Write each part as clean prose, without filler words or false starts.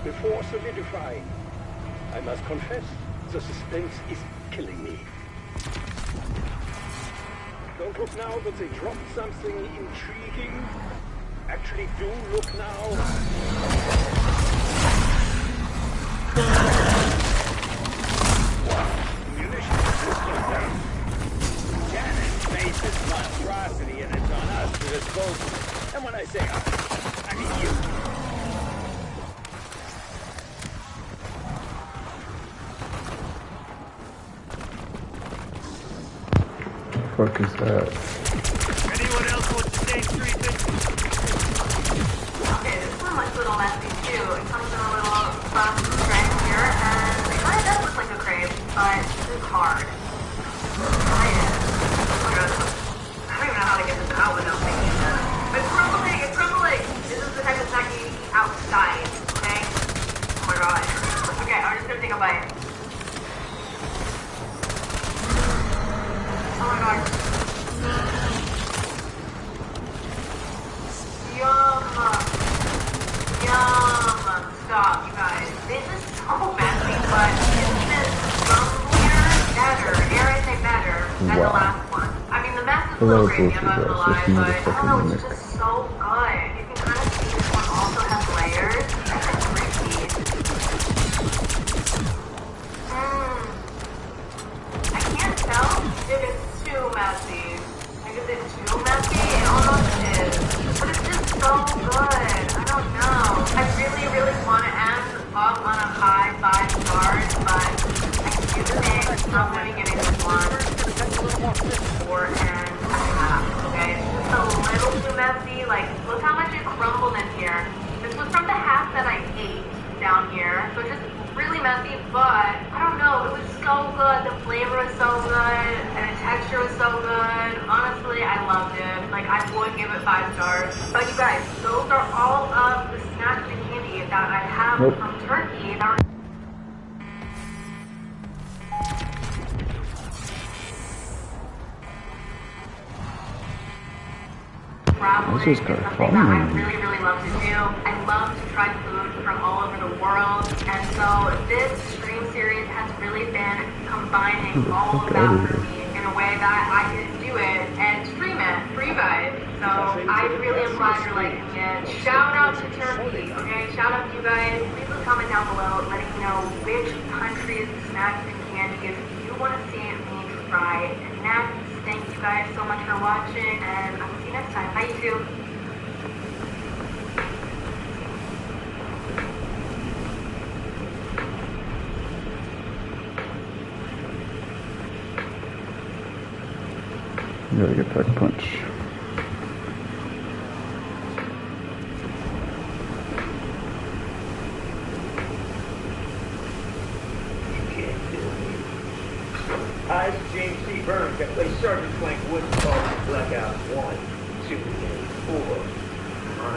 Before solidifying. I must confess, the suspense is killing me. Don't look now, but they dropped something intriguing. Actually, do look now. Munitions system down. Janet's made this monstrosity, and it's on us to dispose of it. And when I say us, I mean you. What the fuck is that? Anyone else want to stay creeping? Okay, this one looks a little messy too. It comes in a little buff right here, and it kind of does look like a crate, but it's hard. Oh yeah. I don't even know how to get this out without making it. It's crumbling, it's crumbling! This is the type of snack you eat outside, okay? Oh my god. Okay, I'm just gonna take a bite. Oh my god. Yum. Yum. Stop, you guys. This is so messy, but it's just better. Dare I say better than the last one. I mean, the mess is a little crazy, I'm not gonna lie, but I don't know, it's just so good. You can kind of see this one also has layers. It's crispy. I can't tell if it's too messy. Like, is it too messy? It almost is. But it's just so good. I don't know. I really, really want to end up on a high 5 stars, but I do think I'm going to be giving this one 4.5. Okay? It's just a little too messy. Like, look how much it crumbled in here. This was from the half that I ate down here. So just really messy, but I don't know, it was so good. The flavor was so good, and the texture was so good. Honestly, I loved it. Like, I would give it 5 stars. But you guys, those are all of the snacks and candy that I have from Turkey. Traveling is something that I really, really love to do. I love to try food from all over the world, and so this stream series has really been combining all of that for me in a way that I can do it and stream it for you guys. So I really am glad you're liking it. Shout out to Turkey, okay? Shout out to you guys. Please leave a comment down below letting me know which countries, snacks, and candies you want to see me try next. Thank you guys so much for watching, and I will see you next time. Bye, YouTube. You gotta get that punch. Hi, this is James C. Burns. I play Sergeant Frank Woods in Blackout 1, Superman 4.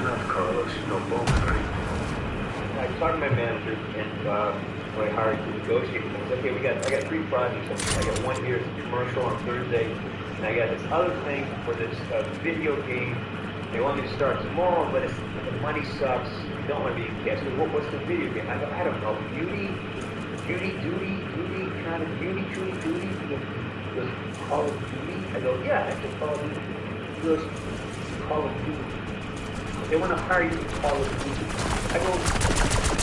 Enough, Carlos. No bones, right? I talked to my manager, and when I hired to negotiate with him, I said, okay, I got 3 projects. I got one here, it's a commercial on Thursday, and I got this other thing for this video game. They want me to start tomorrow, but the money sucks. You don't want to be in cash. So what's the video game? I go, I don't know. Duty, kind of Duty. He goes, Call of Duty? I go, yeah, that's just Call of Duty. He goes, Call of Duty. They want to hire you for Call of Duty. I go,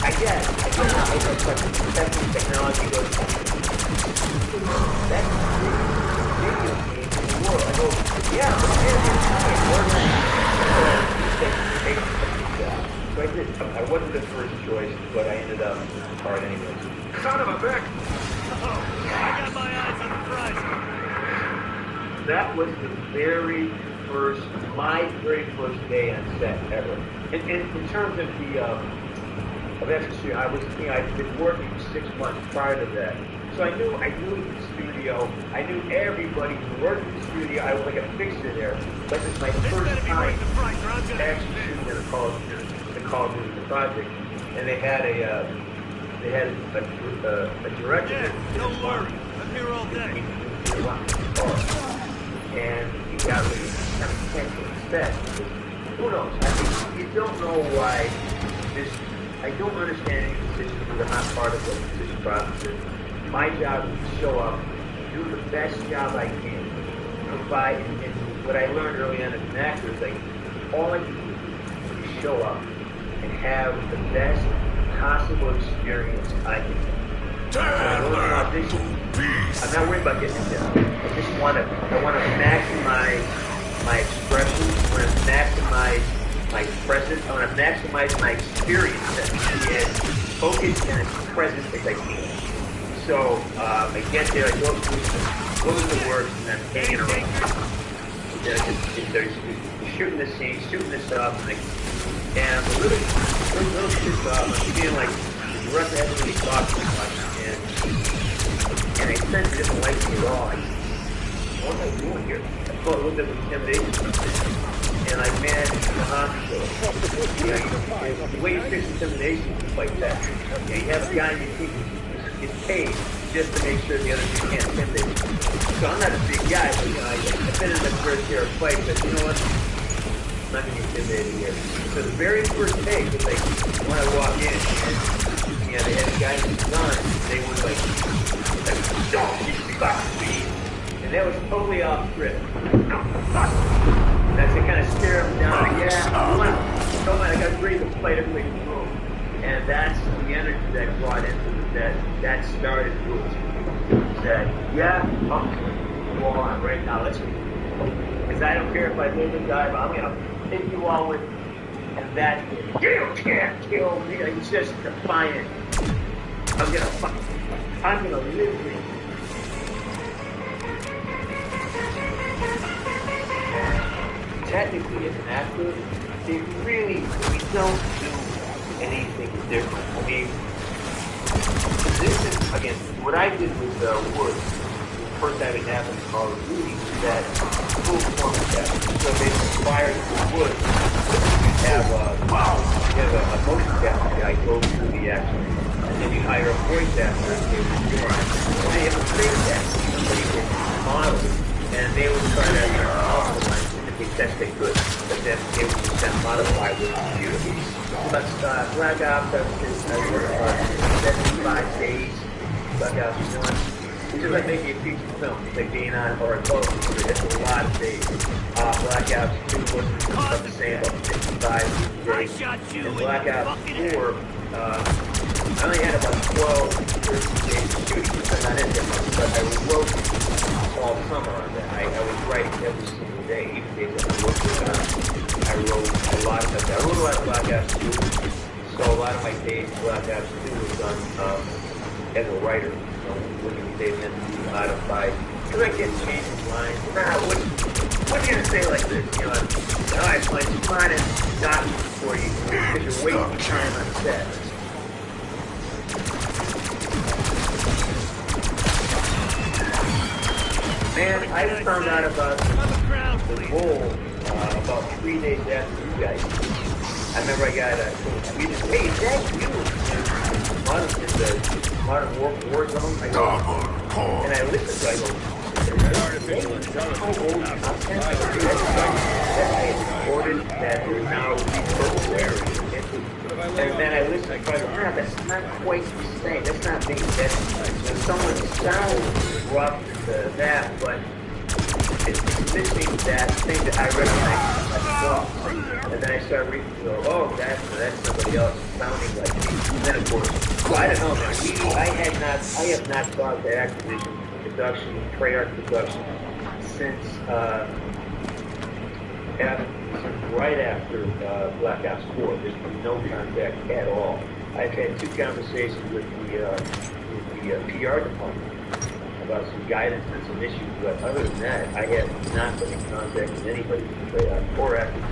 I guess, but that's the technology. He goes, that's the video game in the world. I go, yeah, but so I did. I wasn't the first choice, but I ended up hard anyways. Son of a bitch! Oh, I got my eyes on the prize. That was my very first day on set ever. In terms of the that's for sure. I'd been working for 6 months prior to that. So I knew the studio. I knew everybody who worked in the studio. I was like a fixture there. But it's my first time actually shooting in the Call of Duty project. And they had a director. Yeah, don't worry. I'm here all day. And he got really kind of canceled instead. Who knows? I mean, you don't know why this. I don't understand any decisions because I'm not part of the decision process. My job is to show up, do the best job I can, provide. And what I learned early on as an actor is like all I can do is show up and have the best possible experience I can. I'm not worried about getting it down. I want to maximize my expression. I want to maximize my presence. I want to maximize my experience as focused and as present as I can. So I get there, I go through the work, and I'm hanging around. They're shooting the scene, shooting this up, and I'm a little pissed off. I'm feeling like the director hasn't really talked too much, and I sense he doesn't like me at all. What am I doing here? I felt a little bit of intimidation, and I managed to the way you fix intimidation is like that. You have a guy in your team who gets paid just to make sure the other team can't intimidate him. So I'm not a big guy, but I've been in the first year of fight, but you know what? I'm not going to get intimidated here. So the very first take was like when I walk in, and they had a guy in the gun, they were like, don't fuck me. And that was totally off script. That's to kind of stare him down. Like, I got to breathe and fight everybody in the room. And that's the energy that brought into that started Bruce. Said, go on right now, let's go. Because I don't care if I live or die, but I'm going to hit you all with, and that, you can't kill me. It's just defiant. I'm going to live with you. Technically, as an actor, we don't do anything different. I mean, again, what I did with Wood, the first time it happened in Call of Duty, was that full performance capture. So they required Wood to have a motion capture guy go through the action, and then you hire a voice actor to do it. And they have a face actor, somebody with models, and they would try to optimize the best they could, but then they would just then modify with the computer. But Black Ops, I worked 75 days. Black Ops 1. It's just like making a feature film. It's like being on or a boat. It's a lot of days. Black Ops 2 wasn't about the same, about 55 days. And Black Ops 4, I only had about 12, 13 days of shooting, because I'm not in that much, but I wrote all summer on that. I was writing every single day, even days that I worked with I wrote a lot of stuff. I wrote a lot of Black Ops 2, so a lot of my days in Black Ops 2 was done as a writer, looking at Dave Henson, modified, because I kept changing lines. What are you going to say like this? I find smart and doctor for you, because you're wasting time on set. Man, I found out about the role about 3 days after you guys. I remember I got a tweet, hey, is that you? Modern War Zone. I go, and I listened to it, I go, artificial intelligence. I recorded that there's now repurposed. And then I listened to it, that's not quite the same. That's not me. That's someone sounds rough to that, but it's missing that thing that I recognize. And then I started reading, that's somebody else sounding like me. And then of course, I don't know, man. I have not thought the acquisition, production, Treyarch production since right after Black Ops 4. There's been no contact at all. I've had 2 conversations with the PR department about some guidance and some issues, but other than that, I have not been in contact with anybody from Treyarch or actors.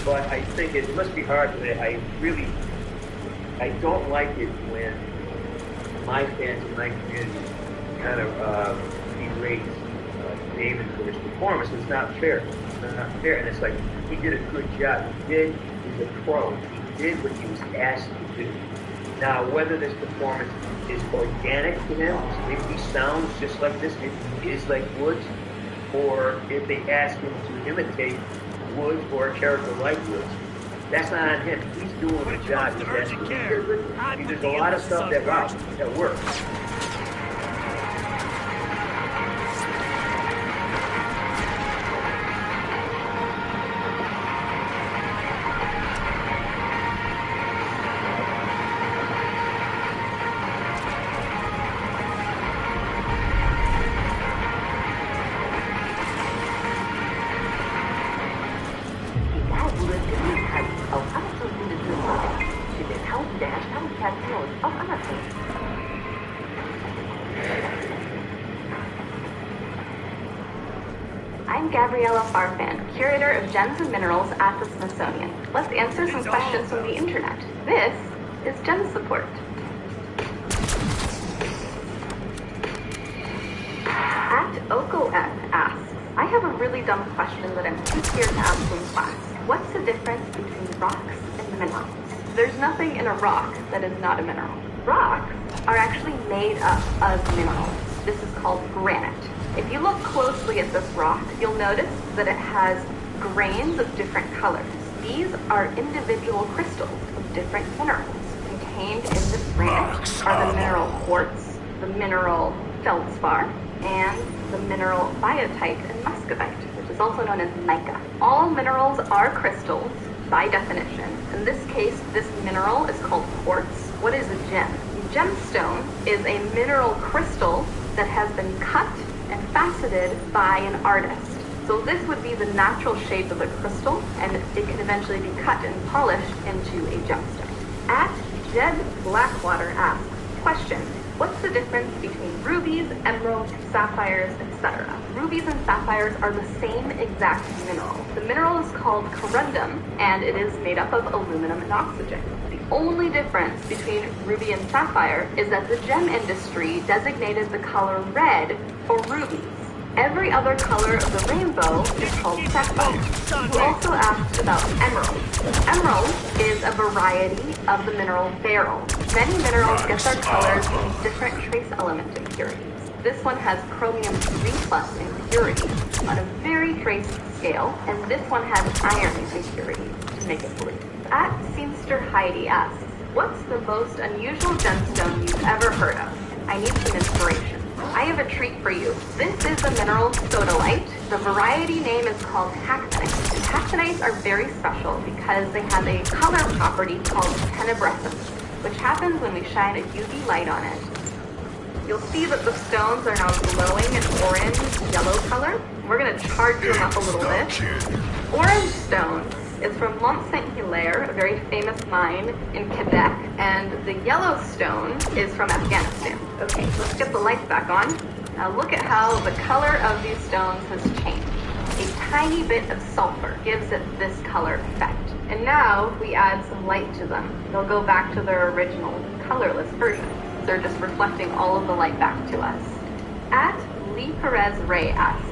But I think it must be hard. I really I don't like it when my fans in my community kind of berate David for his performance. It's not fair. It's not fair. And it's like, he did a good job. He's a pro. He did what he was asked to do. Now, whether this performance is organic to him, if he sounds just like this, if he is like Woods, or if they ask him to imitate Woods or a character like Woods, that's not on him. He's doing the job he's asked to do. There's a lot of stuff that works. I'm Gabriella Farfan, curator of Gems and Minerals at the Smithsonian. Let's answer some questions from the internet. This is Gem Support. At OkoF asks, I have a really dumb question that I'm too scared to ask in class. What's the difference between rocks and minerals? There's nothing in a rock that is not a mineral. Rocks are actually made up of minerals. This is called granite. If you look closely at this rock, you'll notice that it has grains of different colors. These are individual crystals of different minerals. Contained in this granite are the mineral quartz, the mineral feldspar, and the mineral biotite and muscovite, which is also known as mica. All minerals are crystals by definition. In this case, this mineral is called quartz. What is a gem? A gemstone is a mineral crystal that has been cut and faceted by an artist. So this would be the natural shape of a crystal, and it can eventually be cut and polished into a gemstone. At Jed Blackwater asks, question, what's the difference between rubies, emeralds, sapphires, etc.? Rubies and sapphires are the same exact mineral. The mineral is called corundum, and it is made up of aluminum and oxygen. The only difference between ruby and sapphire is that the gem industry designated the color red for rubies. Every other color of the rainbow is called sapphire. You also asked about emeralds. Emerald is a variety of the mineral beryl. Many minerals get their colors from different trace element impurities. This one has chromium-3+ impurity on a very trace scale, and this one has iron impurity to make it blue. At Scenester Heidi asks, what's the most unusual gemstone you've ever heard of? I need some inspiration. I have a treat for you. This is the mineral sodalite. The variety name is called taxanite. And taxanites are very special because they have a color property called tenebrescence, which happens when we shine a UV light on it. You'll see that the stones are now glowing in orange, yellow color. We're going to charge them up a little bit. Orange stone is from Mont Saint-Hilaire, a very famous mine in Quebec, and the yellow stone is from Afghanistan. Okay, let's get the lights back on. Now look at how the color of these stones has changed. A tiny bit of sulfur gives it this color effect. And now we add some light to them. They'll go back to their original colorless version. They're just reflecting all of the light back to us. At Lee Perez Ray asks,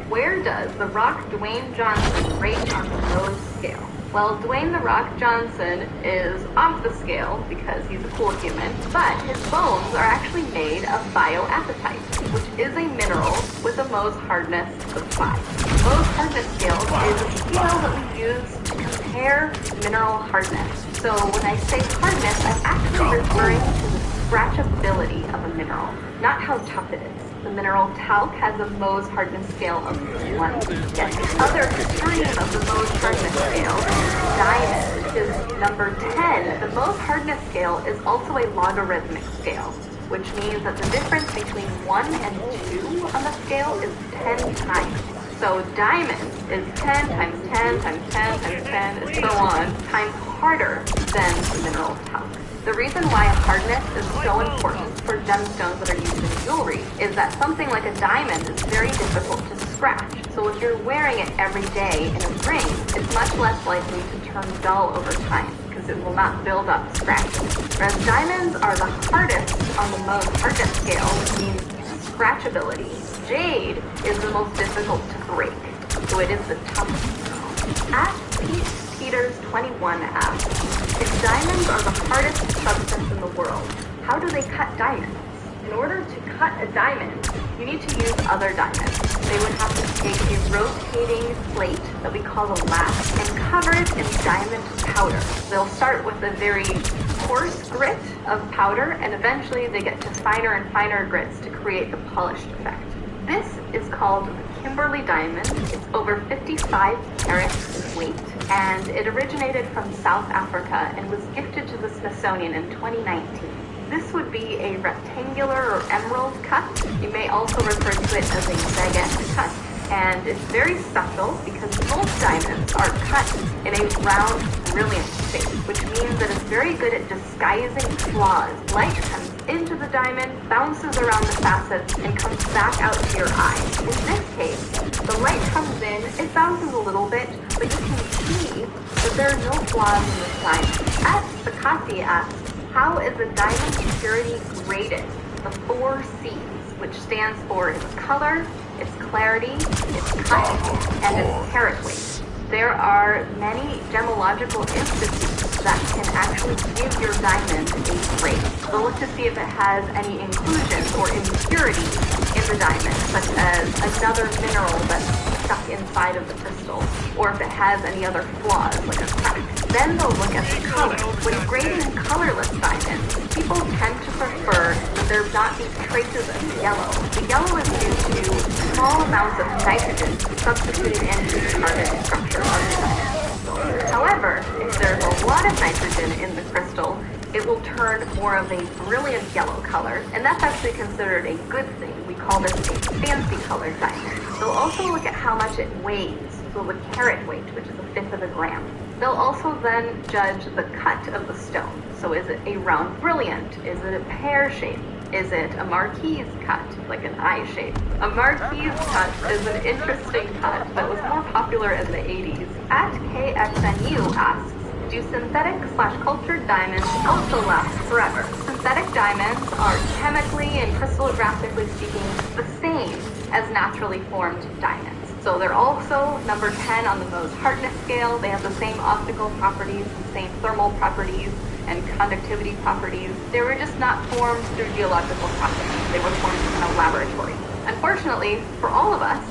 where does the Rock Dwayne Johnson rate on the Mohs scale? Well, Dwayne the Rock Johnson is off the scale because he's a cool human, but his bones are actually made of bioapatite, which is a mineral with a Mohs hardness of 5. Mohs hardness scale is a scale that we use to compare mineral hardness. So when I say hardness, I'm actually referring to the scratchability of a mineral, not how tough it is. The mineral talc has a Mohs hardness scale of 1. Yet the other extreme of the Mohs hardness scale, diamond, is number 10. The Mohs hardness scale is also a logarithmic scale, which means that the difference between 1 and 2 on the scale is 10 times. So diamond is 10 times 10 times 10 times 10 and so on, times harder than the mineral talc. The reason why hardness is so important for gemstones that are used in jewelry is that something like a diamond is very difficult to scratch. So if you're wearing it every day in a ring, it's much less likely to turn dull over time because because it will not build up scratches. Whereas diamonds are the hardest on the Mohs hardness scale, which means scratchability. Jade is the most difficult to break, so it is the toughest mineral. At Pete Peters 21 asks, if diamonds are the hardest substance in the world, how do they cut diamonds? In order to cut a diamond, you need to use other diamonds. They would have to take a rotating plate that we call a lathe and cover it in diamond powder. They'll start with a very coarse grit of powder, and eventually they get to finer and finer grits to create the polished effect. This is called the Kimberley diamond. It's over 55 carats in weight, and it originated from South Africa and was gifted to the Smithsonian in 2019. This would be a rectangular or emerald cut. You may also refer to it as a baguette cut. And it's very special because most diamonds are cut in a round, brilliant shape, which means that it's very good at disguising flaws. Light comes into the diamond, bounces around the facets, and comes back out to your eye. In this case, the light comes in, it bounces a little bit, but you can see that there are no flaws in this diamond. At Sakati asks, how is a diamond purity graded? The 4 C's, which stands for its color, its clarity, its cut, and its carat weight. There are many gemological institutes that can actually give your diamond a grade. They'll look to see if it has any inclusions or impurities in the diamond, such as another mineral that's stuck inside of the crystal, or if it has any other flaws, like a crack. Then they'll look at the color. When grading colorless diamonds, people tend to prefer that there not be traces of yellow. The yellow is due to small amounts of nitrogen substituted into the carbon structure of the diamond. However, if there's a lot of nitrogen in the crystal, it will turn more of a brilliant yellow color, and that's actually considered a good thing. We call this a fancy colored diamond. They'll also look at how much it weighs, so the carat weight, which is 1/5 of a gram. They'll also then judge the cut of the stone. So is it a round brilliant? Is it a pear shape? Is it a marquise cut, like an eye shape? A marquise cut is an interesting cut that was more popular in the 80s. At KXNU asks, do synthetic/cultured diamonds also last forever? Synthetic diamonds are chemically and crystallographically speaking the same as naturally formed diamonds. So they're also number 10 on the Mohs hardness scale. They have the same optical properties, the same thermal properties, and conductivity properties. They were just not formed through geological processes. They were formed in a laboratory. Unfortunately, for all of us,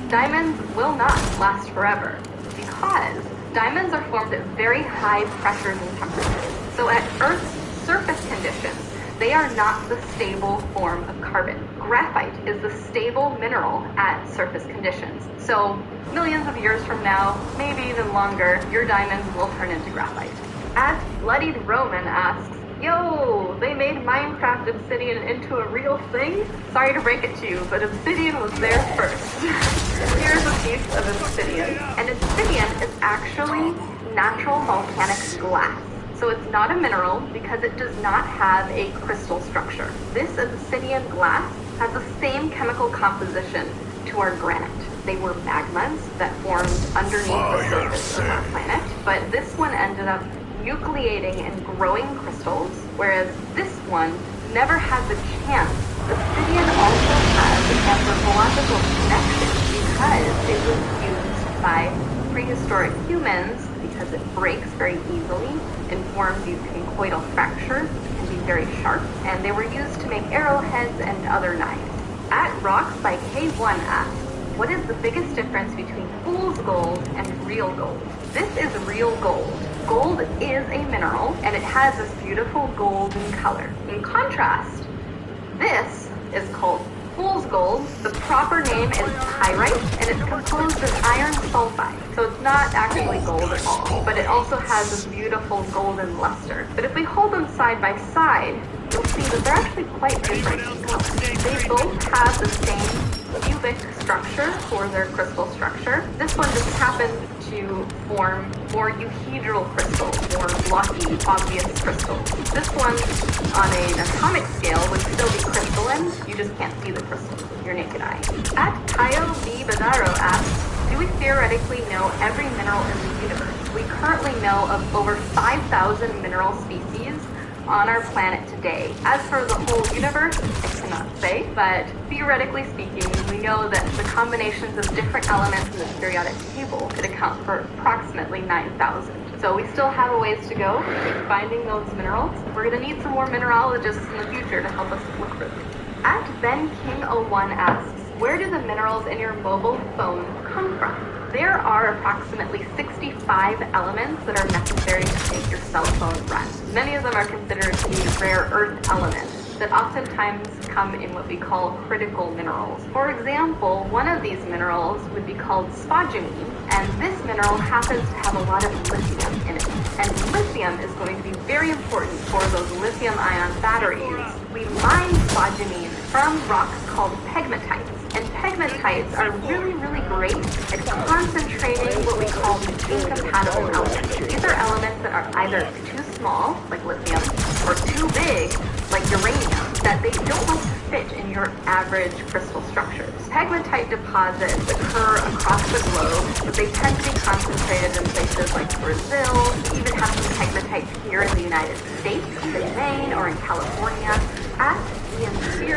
diamonds will not last forever because diamonds are formed at very high pressures and temperatures. So at Earth's surface conditions, they are not the stable form of carbon. Graphite is the stable mineral at surface conditions. So millions of years from now, maybe even longer, your diamonds will turn into graphite. At Bloodied Roman asks, yo, they made Minecraft Obsidian into a real thing? Sorry to break it to you, but Obsidian was there first. Here's a piece of Obsidian. And Obsidian is actually natural volcanic glass. So it's not a mineral because it does not have a crystal structure. This Obsidian glass has the same chemical composition to our granite. They were magmas that formed underneath the surface of our planet, but this one ended up nucleating and growing crystals, whereas this one never had the chance. Obsidian also has an anthropological connection because it was used by prehistoric humans because it breaks very easily and forms these conchoidal fractures, can be very sharp, and they were used to make arrowheads and other knives. At Rocks by K1 asks, what is the biggest difference between fool's gold and real gold? This is real gold. Gold is a mineral, and it has this beautiful golden color. In contrast, this is called fool's gold. The proper name is pyrite, and it's composed of iron sulfide. So it's not actually gold at all, but it also has this beautiful golden luster. But if we hold them side by side, you'll see that they're actually quite different in color. They both have the same cubic structure for their crystal structure. This one just happened to form more euhedral crystals, more blocky, obvious crystals. This one, on an atomic scale, would still be crystalline. You just can't see the crystals with your naked eye. At Tayo B. Badaro asks, do we theoretically know every mineral in the universe? We currently know of over 5,000 mineral species on our planet today. As for the whole universe, I cannot say, but theoretically speaking, we know that the combinations of different elements in the periodic table could account for approximately 9,000. So we still have a ways to go to keep finding those minerals. We're going to need some more mineralogists in the future to help us look for them. At BenKing01 asks, where do the minerals in your mobile phone come from? There are approximately 65 elements that are necessary to make your cell phone run. Many of them are considered to be rare earth elements that oftentimes come in what we call critical minerals. For example, one of these minerals would be called spodumene, and this mineral happens to have a lot of lithium in it. And lithium is going to be very important for those lithium-ion batteries. We mine spodumene from rocks called pegmatites. And pegmatites are really, really great at concentrating what we call incompatible elements. These are elements that are either too small, like lithium, or too big, like uranium, that they don't want to fit in your average crystal structures. Pegmatite deposits occur across the globe, but they tend to be concentrated in places like Brazil. We even have some pegmatites here in the United States, in Maine or in California. At Ian Z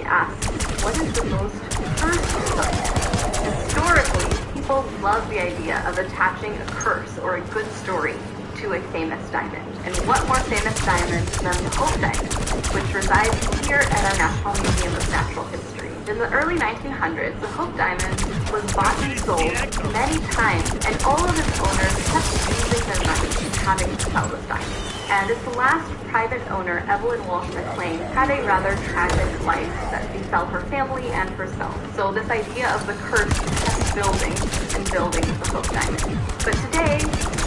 asks, what is the most cursed substance? Historically, people love the idea of attaching a curse or a good story to a famous diamond. And what more famous diamond than the Hope Diamond, which resides here at our National Museum of Natural History. In the early 1900s, the Hope Diamond was bought and sold many times, and all of its owners kept losing their money and having to sell this diamond. And its last private owner, Evelyn Walsh McLean, had a rather tragic life that befell her family and herself. So this idea of the curse kept building and building the Hope Diamond. But today,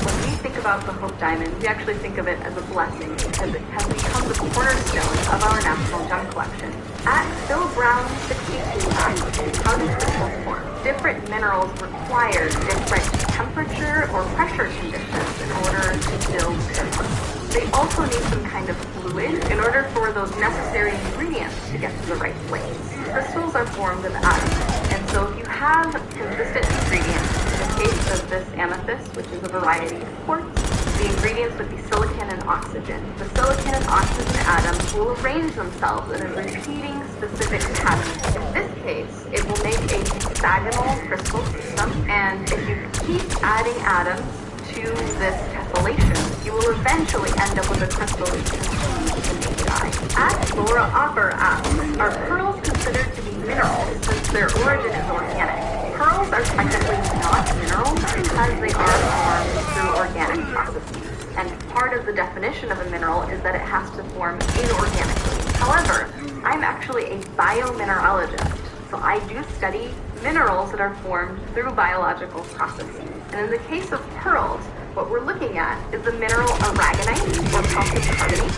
when we think about the Hope Diamond, we actually think of it as a blessing because it has become the cornerstone of our national gem collection. At Phil Brown 62 asks, how do crystals form? Different minerals require different temperature or pressure conditions in order to build their crystals. They also need some kind of fluid in order for those necessary ingredients to get to the right place. Crystals are formed of atoms, and so if you have consistent ingredients, in the case of this amethyst, which is a variety of quartz, the ingredients would be silicon and oxygen. The silicon and oxygen atoms will arrange themselves in a repeating specific pattern. In this case, it will make a hexagonal crystal system, and if you keep adding atoms to this tessellation, you will eventually end up with a crystal that you can see with the naked eye. At Laura Opper asks, are pearls considered to be minerals since their origin is organic? Pearls are technically not minerals because they are formed through organic processes. And part of the definition of a mineral is that it has to form inorganically. However, I'm actually a biomineralogist, so I do study minerals that are formed through biological processes. And in the case of pearls, what we're looking at is the mineral aragonite or calcium carbonate.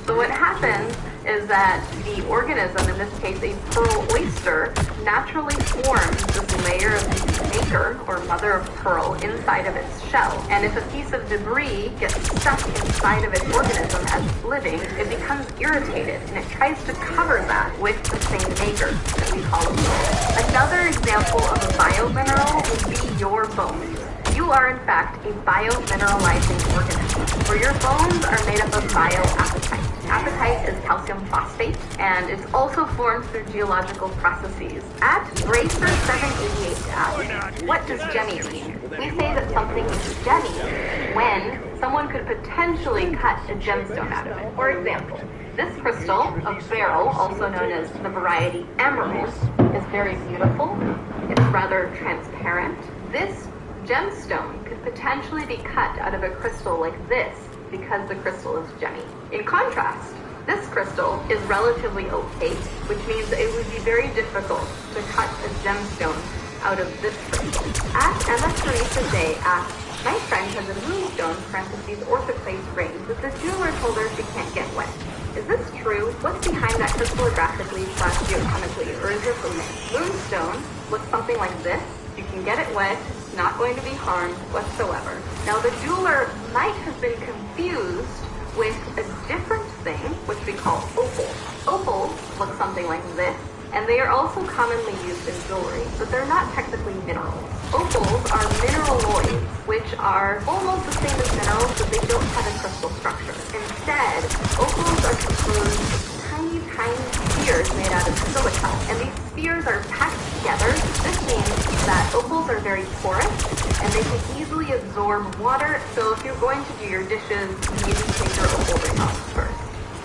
So what happens is that the organism, in this case a pearl oyster, naturally forms this layer of nacre or mother of pearl inside of its shell. And if a piece of debris gets stuck inside of its organism as it's living, it becomes irritated and it tries to cover that with the same nacre that we call a pearl. Another example of a biomineral would be your bones. You are, in fact, a biomineralizing organism, where your bones are made up of bioapatite. Apatite is calcium phosphate, and it's also formed through geological processes. At Bracer788 asks, what does gemmy mean? We say that something is gemmy when someone could potentially cut a gemstone out of it. For example, this crystal of beryl, also known as the variety emerald, is very beautiful. It's rather transparent. This gemstone could potentially be cut out of a crystal like this because the crystal is gemmy. In contrast, this crystal is relatively opaque, which means it would be very difficult to cut a gemstone out of this crystal. At Emma Teresa J asks, my friend has a moonstone, parentheses, orthoclase ring, but the jeweler told her she can't get wet. Is this true? What's behind that crystallographically/geochemically, or is this a myth? Moonstone looks something like this. You can get it wet. It's not going to be harmed whatsoever. Now, the jeweler might have been confused with a different thing, which we call opals. Opals look something like this. and they are also commonly used in jewelry, but they're not technically minerals. Opals are mineraloids, which are almost the same as minerals, but they don't have a crystal structure. Instead, opals are composed of tiny, tiny spheres made out of silica, and these spheres are packed together. This means that opals are very porous, and they can easily absorb water, so if you're going to do your dishes, maybe take your opal ring off first.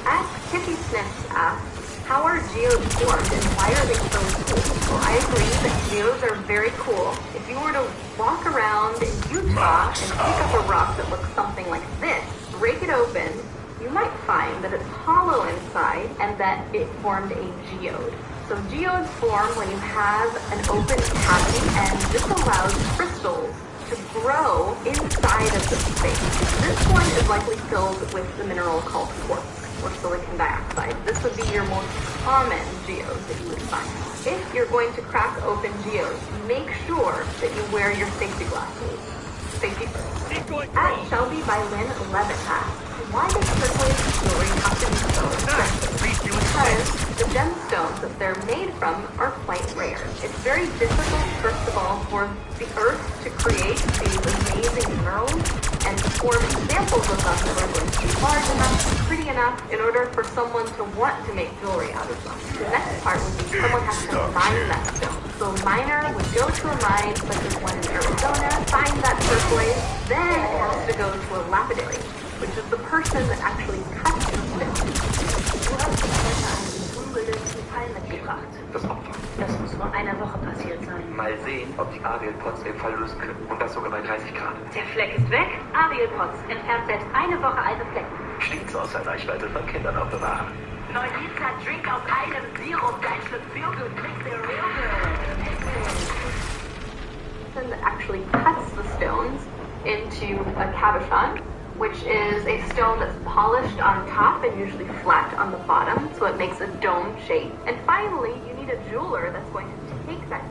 At Tiffy Snips asks, how are geodes formed and why are they so cool? Well, I agree that geodes are very cool. If you were to walk around in Utah and pick up a rock that looks something like this, break it open, you might find that it's hollow inside and that it formed a geode. So geodes form when you have an open cavity, and this allows crystals to grow inside of the space. This one is likely filled with the mineral called quartz, or silicon dioxide. This would be your most common geode that you would find. If you're going to crack open geodes, make sure that you wear your safety glasses. Safety first. At Shelby by Lynn 11 asks, why does turquoise jewelry have to be so expensive? Because the gemstones that they're made from are quite rare. It's very difficult, first of all, for the earth to create these amazing minerals and to form examples of them that are going to be large enough, pretty enough, in order for someone to want to make jewelry out of them. The next part would be someone has to mine that stone. So a miner would go to a mine, such as one in Arizona, find that turquoise, then it has to go to a lapidary, which is the person that actually cuts the Das Opfer. Das muss vor einer Woche passiert sein. Mal sehen, ob die Ariel Pots den Fall lösen können. Und das sogar bei 30 Grad. Der Fleck ist weg. Ariel Potts entfernt selbst eine Woche alte Flecken. Stets außer Reichweite von Kindern aufbewahren. 9 Liter Drink aus einem Sirup, dein Schluck Feelgood, mix the real person that actually cuts the stones into a cabochon, which is a stone that's polished on top and usually flat on the bottom, so it makes a dome shape. And finally, you need a jeweler that's going to take that.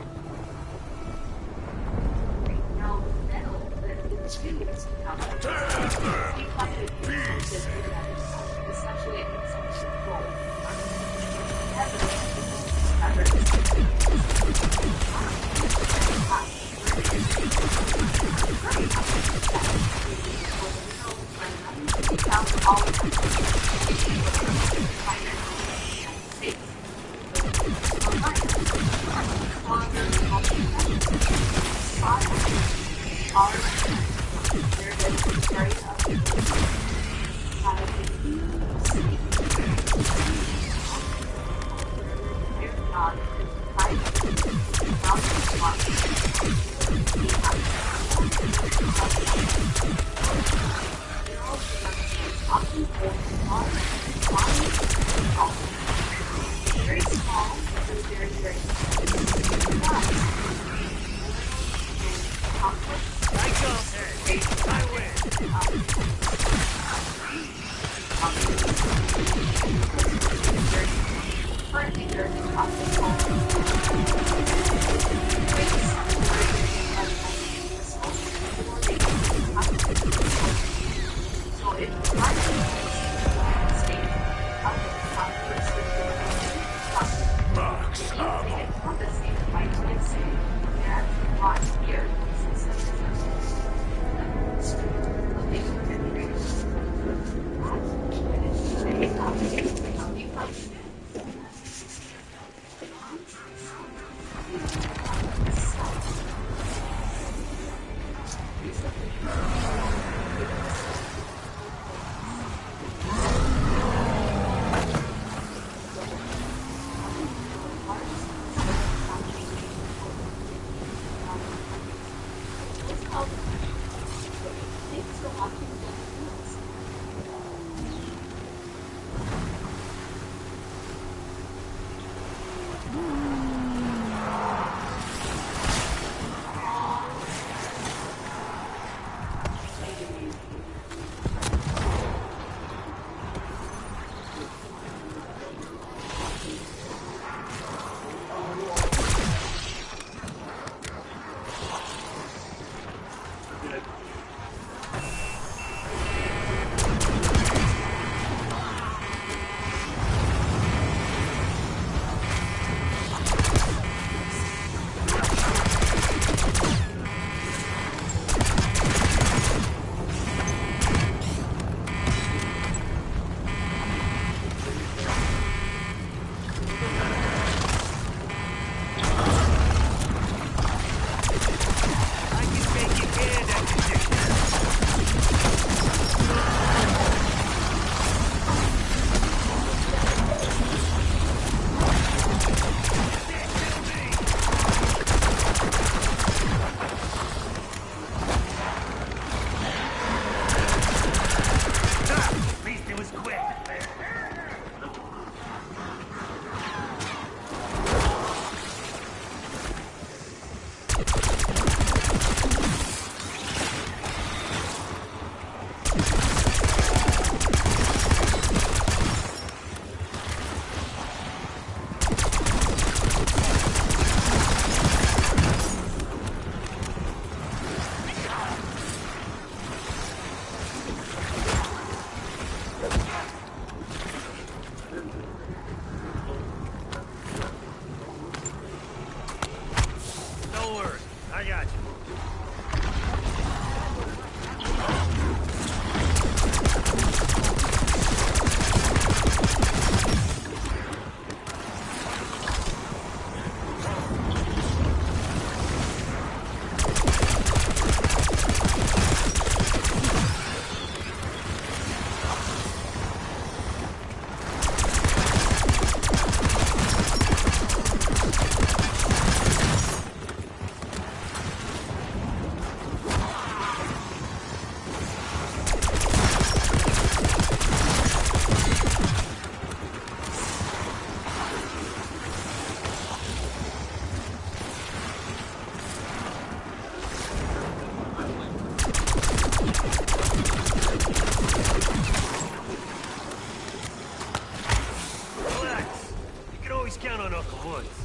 always count on Uncle Woods.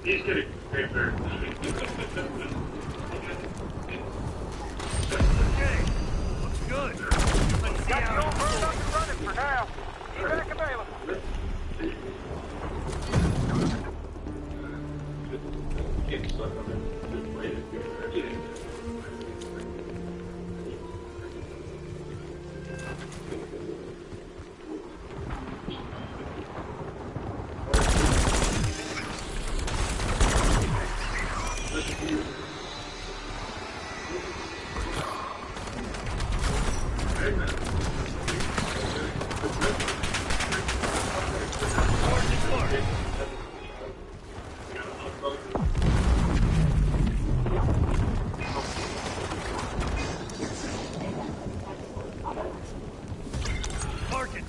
He's getting paper. Okay, looks good. Let's see how it goes. Up and running for now. Back available.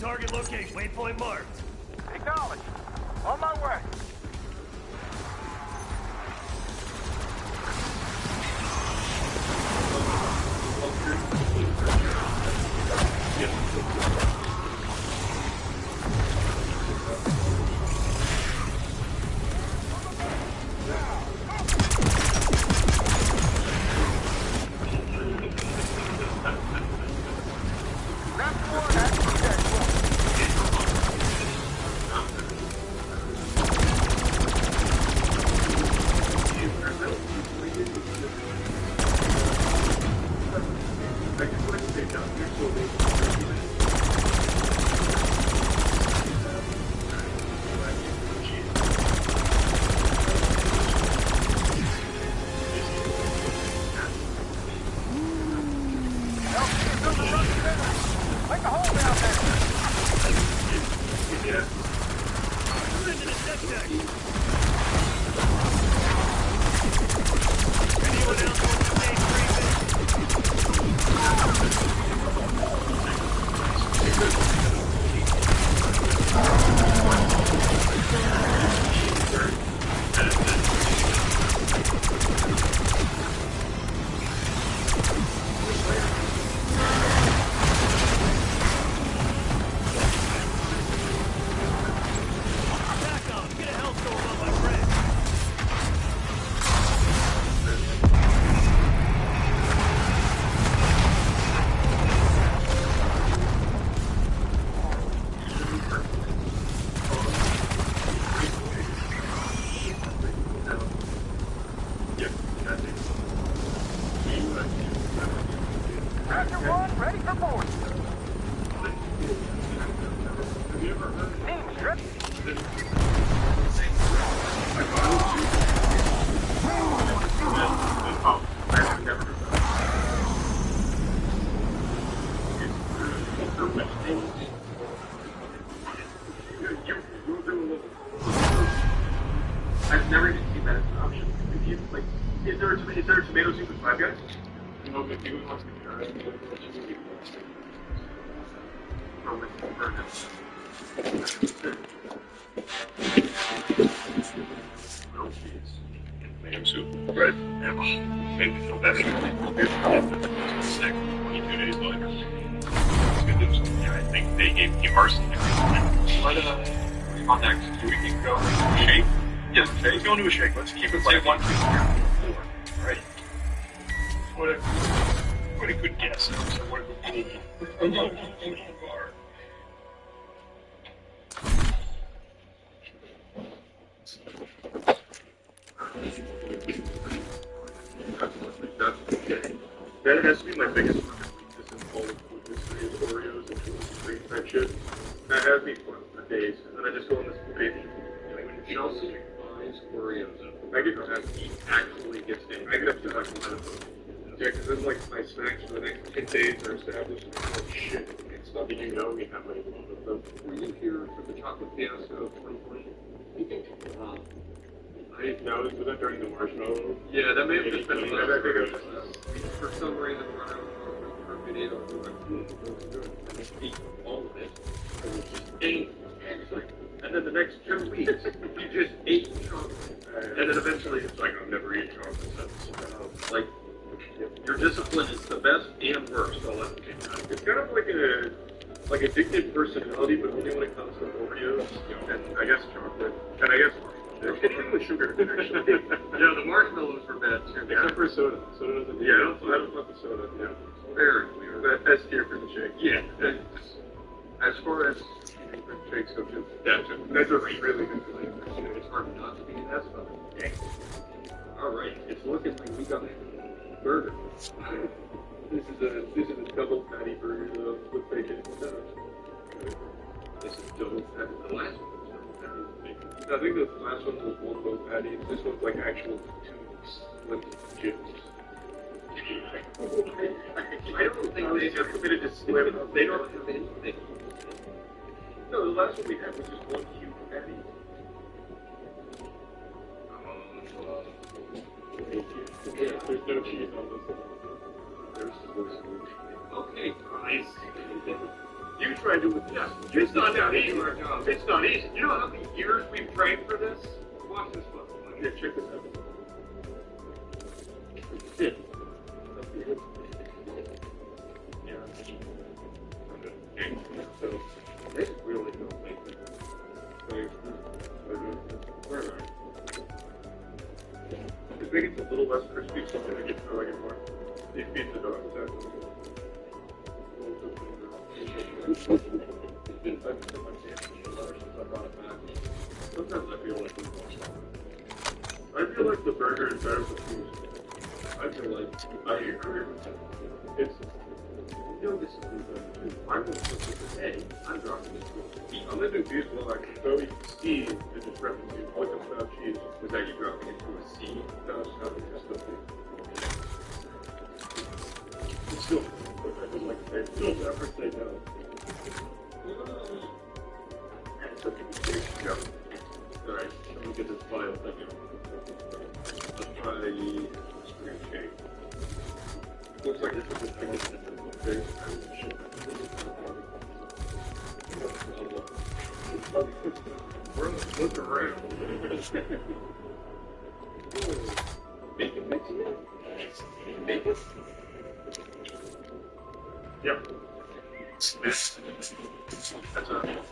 Target location, waypoint marked. Acknowledge. On my way. I've never even seen that as an option. If you like, is there a tomato soup with Five Guys? You know, if you want to try it, or with burgers. No cheese. Tomato soup, bread, and made me feel better. Sick. 22 days later. It's good news. Yeah, I think they gave me arson. What do you want next? Do we can go shake? Yes, okay. Let's go into a shake. Let's keep it like 1, 2, 3, 4. Right. What a good guess. So what a good bar. That has to be my biggest weakness in all of food history is Oreos and cream type shit. That has me for days. And then I just go on this baby. Chelsea buys Oreos. I get that he actually gets in. I get up to like 11 of them. Yeah, because then like my snacks for the next 10 days are established. And I'm like, shit. And stuff. Did you know we have like one of them? Were you here for the chocolate fiasco of 2020? I know, was that during the marshmallow? Yeah, that may have just been for some reason when I was watching her video, I was like, let's eat all of it. I was just eating. And then the next 2 weeks, you just ate chocolate. And then eventually it's like, I'm never eating chocolate since. Like, your discipline is the best and worst all at the same time. It's kind of like a addictive personality, but only when it comes to Oreos and I guess chocolate. And I guess marshmallows. Anything with sugar. actually. Yeah, the marshmallows were bad too. Except for soda. Soda doesn't. Yeah, I don't want the soda. Yeah. Very weird. But S tier for the shake. Yeah. As far as Shakes go too. that's That's a really good flavor. it's hard not to be an S about it. All right, it's looking like we got a burger. This is a double patty burger with bacon. This is double patty. The last one was double patty with bacon. I think the last one was one double patty. This one's like actual two slim chips. I don't think they are committed to slim. They don't have anything. No, the last one we had was just one huge patty. Yeah, there's no cheese on this one. There's no cheese. Okay, guys. You tried to with this. It's not that easy. It's not easy. You know how many years we've prayed for this? Watch this one. Yeah, check this out. Yeah. Okay. So, they really don't make it. Where am I? This bacon's a little less crispy, so I'm gonna get to like it more. These pizza dogs, that's It's been so much since I brought it back. Sometimes I feel like we've lost it. I feel like the burger is better with cheese. I feel like I agree with that. It's you know this is I will put this today. I'm dropping this to a I'm gonna do cheese well, like so you can see the discrepancy. I like them without cheese. Was that you dropping it to a C? That was how they just look. It's still, I just like to say, still the effort they know. That's okay. Go. Alright, let me get this file thing out. Let's try the spring shake. Looks like this is the biggest thing. Look around. Bacon mix? Bacon? Yep. That's a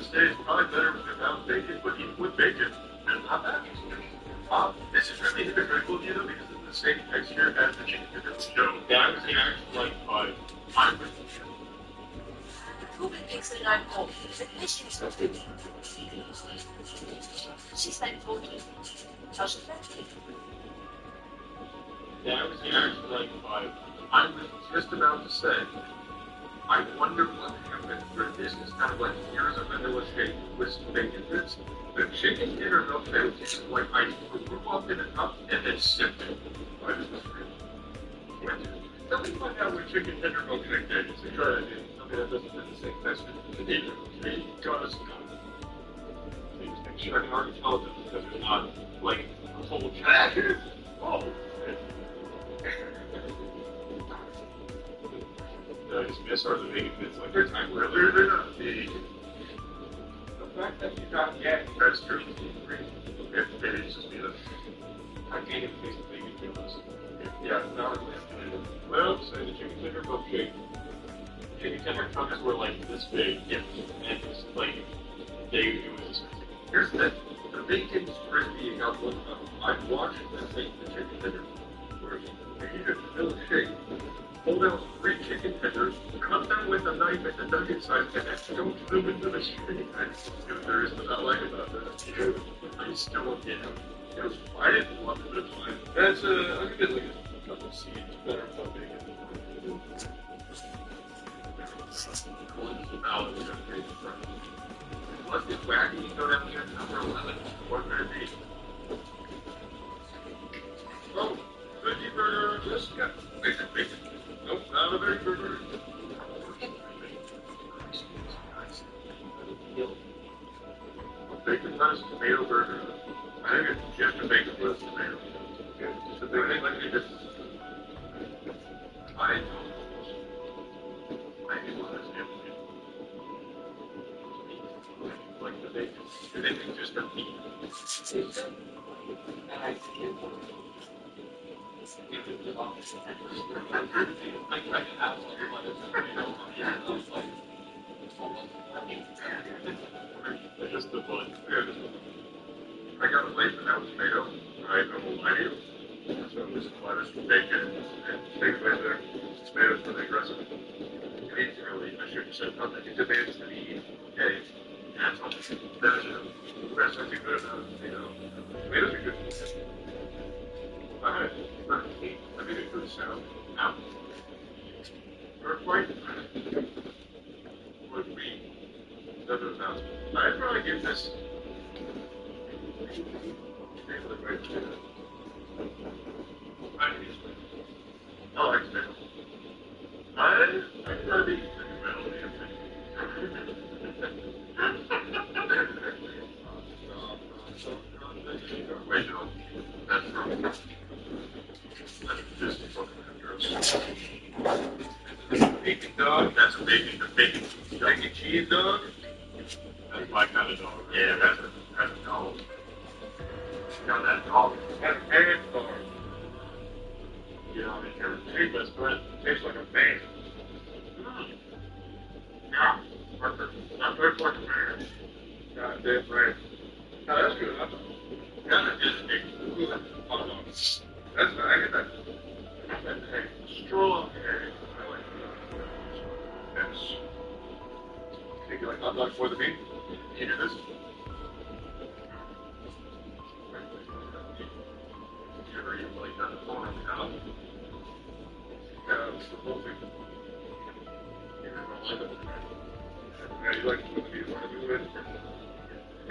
would say it's probably better without bacon, but even with bacon, it's not bad. This is really hypocritical of you though, because it's the same texture as the chicken tender. So that was actually like 5. I'm with you. Kugelpixel in einem Kopf sind nicht hinzufügen. Schieß ein Foto. Taschenfest. That was actually like 5. I was just about to say, I wonder what happened for this. It's kind of like here's a vanilla shake with some bacon bits. The chicken dinner milk that tastes like I grew up in a cup and then sipped it. Tell me find out what chicken tender milkshake that is. They try to do something that doesn't have the same texture. It does not. I can already tell it because there's not like a whole chicken. Oh. I just miss are the bacon bits. Like they're not big. The fact that you got that's true. Maybe it's just me that I can't even taste the bacon too much. Yeah, not really. Well, say the chicken tender milkshake. Chicken tender chunks were like this big, and it's like it was. Here's the bacon's crispy enough. I've watched the chicken tender version. You just fill a shake. Hold out 3 chicken tenders, cut them with a knife at the nugget size, and then don't them into the shake. There is what I like about that. I still don't get it. I didn't love it, but it's fine. That's a bit like a couple of seeds, better than bacon. Let's get wacky and go down here to number 11. What could it be? Oh, veggie burger, just got bacon. Nope, not a veggie burger. Bacon lettuce tomato burger. I think it's just a bacon lettuce tomato. Just a bacon lettuce. I do lettuce. Like the bacon. And then it's just a meat. Just the bun. I got a plate without tomato. I don't know why you. So this is lettuce, bacon, and things right there. Tomatoes for the aggressive. It needs really, I should have said nothing. It demands to be okay. That's all. That's it. The rest are too good enough, Tomatoes are good. I made a good sound. Now, earthquake would be 7,000. I'd probably give this. I like tomato. I gotta be Wait, no. That's wrong. That's just bacon dog. That's a bacon cheese dog. That's my kind of dog. Yeah, that's a dog. Got that dog. That's a bad dog. You know, it tastes like a man. Yeah, not very like a man. God damn right. No, that's good. That is a good hot dog. That's I get that. Hey, strong egg. I like that. Yes. Think you like hot dog for the meat? You do this? You ever eat like that before? No. Yeah, it's the whole thing. You never like it. Yeah, you like it with the meat. Want to do it?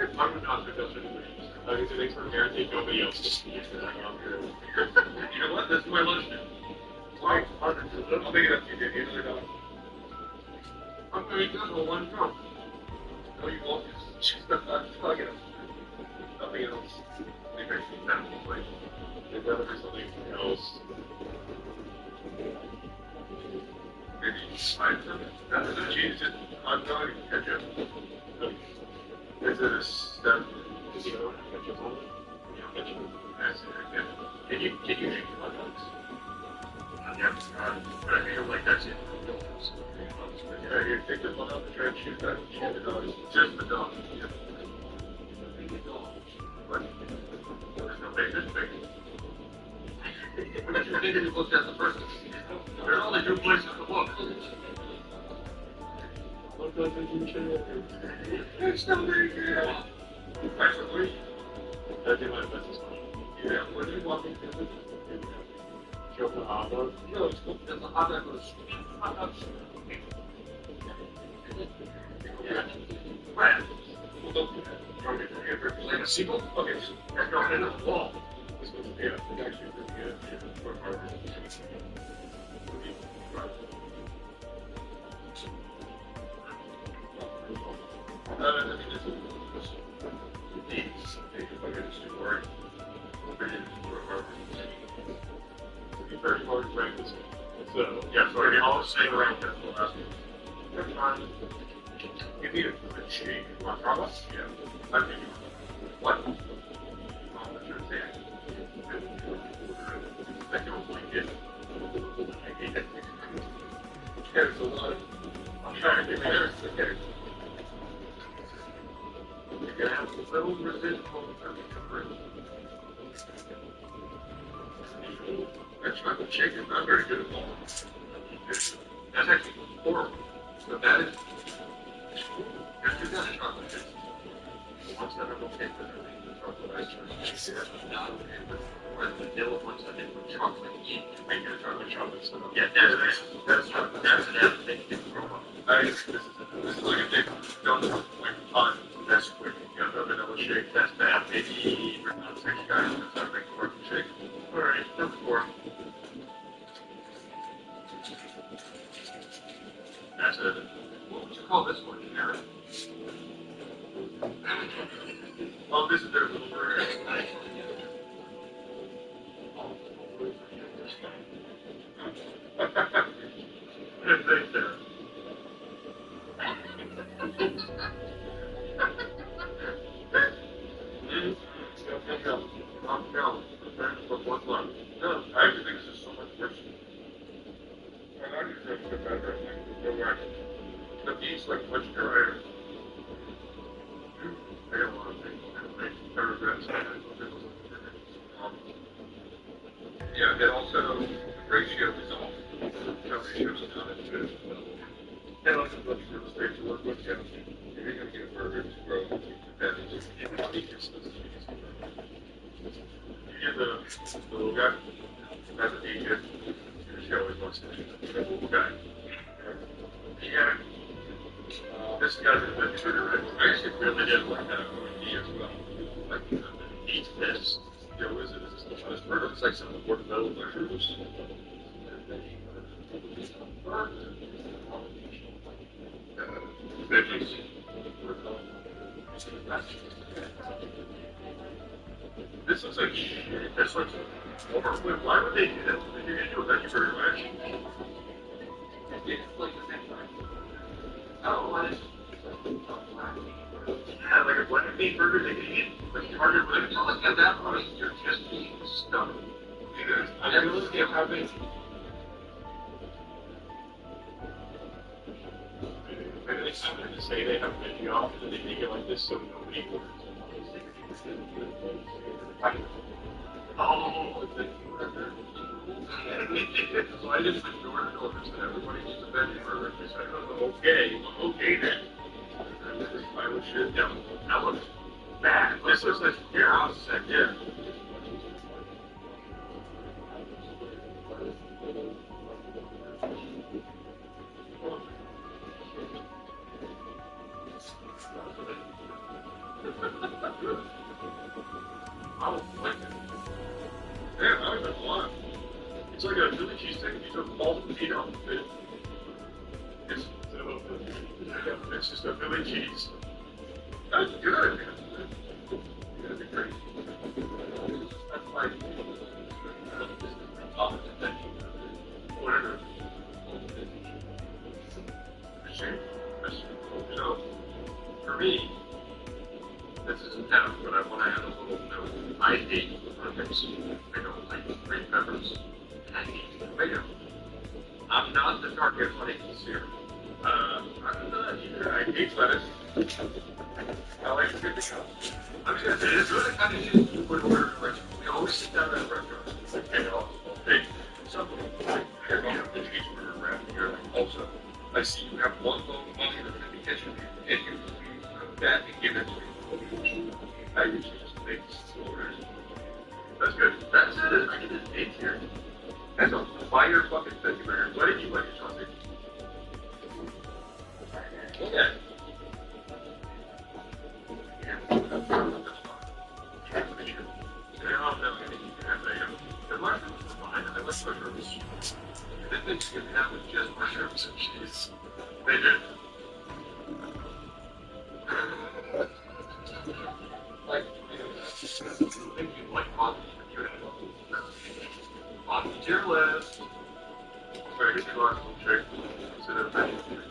I would not do those anyway. It's an expert guarantee nobody else just needs to hang out here. You know what? This is my lunch now. Why? I'll make it up to you, dude. You know I'm going to eat this with one drunk. No, you won't. I'll get it. Nothing else. They make me down in the place. They've got to do something else. Maybe find something. That's the cheese, just hot dog and ketchup. Is it a stuff? Does he own ketchup on it? Yeah, ketchup. That's it. Can you make hot dogs? Yeah, but I feel like that's it. Yeah, you take the one out and try and shoot that. Shoot the dog. Just the dog. Yeah. What? There's no big, this big. What did you think if you looked at the person? There are only two places to look. It's not very good. Actually, I do my business. Yeah, what do you want me to do? Kill the hot dog? No, it's cool. There's a hot dog with a sweet hot dog. Yeah. Right. We'll go through that. Like a sequel? Okay, let's go into the wall. Let's go to the actually pretty good. For Harvard. So, yeah, so I all say right there. Every time you need a good shake on promise, yeah, I think what? What you're saying. I don't like it. I hate it. There's a lot of. I'm trying to there's the character. You're going to have a little residual that chocolate shake is not very good at all. That's actually horrible. But that is cool. There's two kinds of chocolate chips. Ones that are okay with the chocolate ice cream. Not okay with the vanilla ones that they put chocolate in to make your chocolate stuff. Yeah, that's an everything you can grow up. This is like a big donut, like fun. That's quick. You got the vanilla shake. That's bad. Maybe we're not 6 guys. That's how to make a working shake. Alright, number 4. That's it. What would you call this one, Aaron? Oh, this is their little burger. Nice. Thanks, Aaron. No, I actually think this is so much worse. And I just think it's better. The beef's like much drier. I got a lot of things. I regret saying that. Yeah, and also the ratio is off. The ratio is not as good. And also the real estate to work with, yeah. If you're going to get a burger to grow, that is you get the little guy, that's a DJ. She always wants to be the little guy. Yeah. This guy's a bit Twitter. I actually really did like that movie as well. Like, eat this. You know, is it? Is this burger? It's like some portobello burgers. Veggies. This looks like shit. This looks overwhelming. Why would they do that? You're going to do a veggie burger, right? It's like the same thing. Oh, what is yeah, like a blended meat burger they can eat. Like harder, but if you look at that point, you're just being stuck. I never look at how big. Maybe they come in to say they have veggie off and they make it like this so nobody orders it. Oh, so I just went door to door and said everybody needs a veggie burger. They said, okay then. I was shit down. That looks bad. This looks like you're sick, yeah. I don't like it. Damn, I was blind. It's like a Philly cheesesteak. You took all the meat off of it. It's just a Philly cheese. That's good, man. That'd be great. That's like whatever. So, for me, this is intense, but I want to add a little note. I hate onions. I don't like green peppers. And I hate tomato. I'm not the target audience here. I'm not either. I hate lettuce. I like the good to go. I'm just gonna say, it's really kind of easy when we always sit down at a restaurant. It's like, hey, I'll take something. Here, I'll have the cheeseburger wrap here. Also, I see you have one loaf of money that's in the kitchen, and you cook that and give it to me. I usually just make orders. That's good. That's it. I can just eat here. That's a fire fucking veggie burger. What did you like your sausage? Yeah. The mushrooms were fine. I like mushrooms. The Thanksgiving that was just mushrooms and cheese. They did. Like, think you like coffee if you had coffee tier list. Very good logical trick. Consider vegetarian.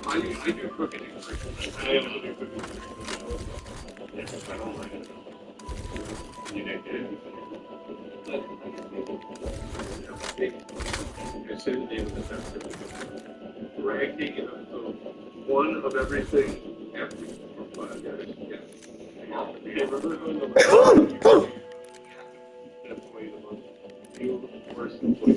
I do cooking and cooking. I also do cooking. I don't like it. You didn't get it. I say the name of the festival. Ranking of one of everything. Yeah. For 5 guys. Yeah. Neighborhood. Play the most beautiful person. Play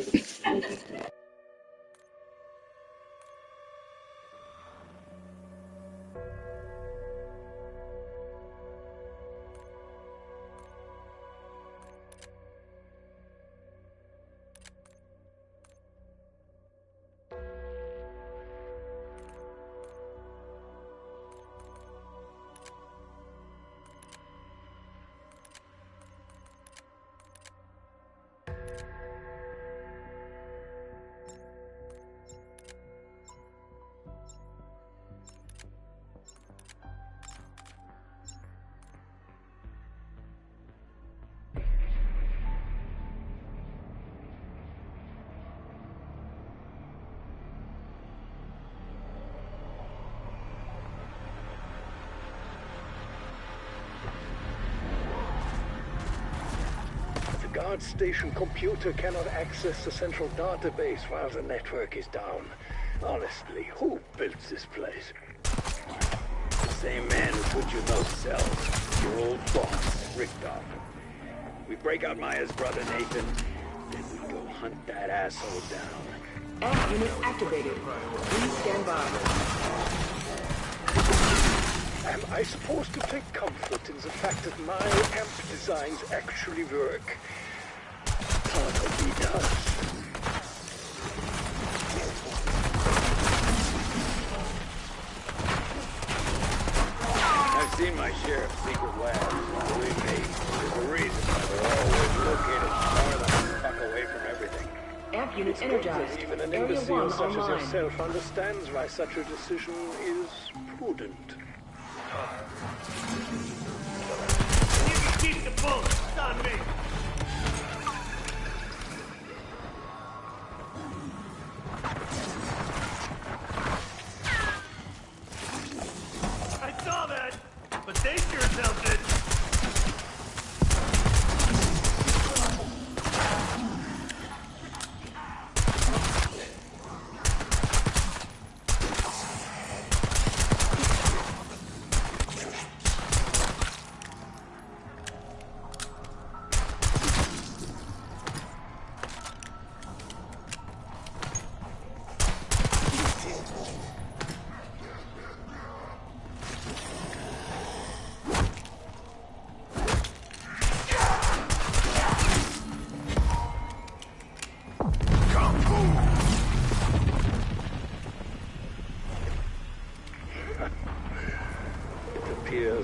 the guard station computer cannot access the central database while the network is down. Honestly, who built this place? The same man who put you in those cells. Your old boss, Richter. We break out Maya's brother Nathan, then we go hunt that asshole down. Amp unit activated. Please stand by. Am I supposed to take comfort in the fact that my amp designs actually work? Part of me does. I've seen my share of secret labs. Believe me, there's a reason why they're always located farther the fuck away from everything. Amp unit energized. Even an Area imbecile 1 such online. as yourself understands why such a decision is prudent. You can keep the bullets. It's on me. I saw that, but they sure as hell did.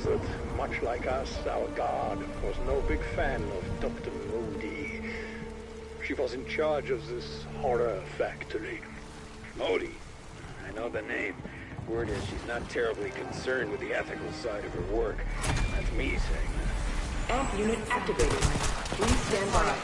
That, much like us, our guard was no big fan of Dr. Modi. She was in charge of this horror factory. Modi. I know the name. Word is she's not terribly concerned with the ethical side of her work. That's me saying that. Amp unit activated. Please stand by.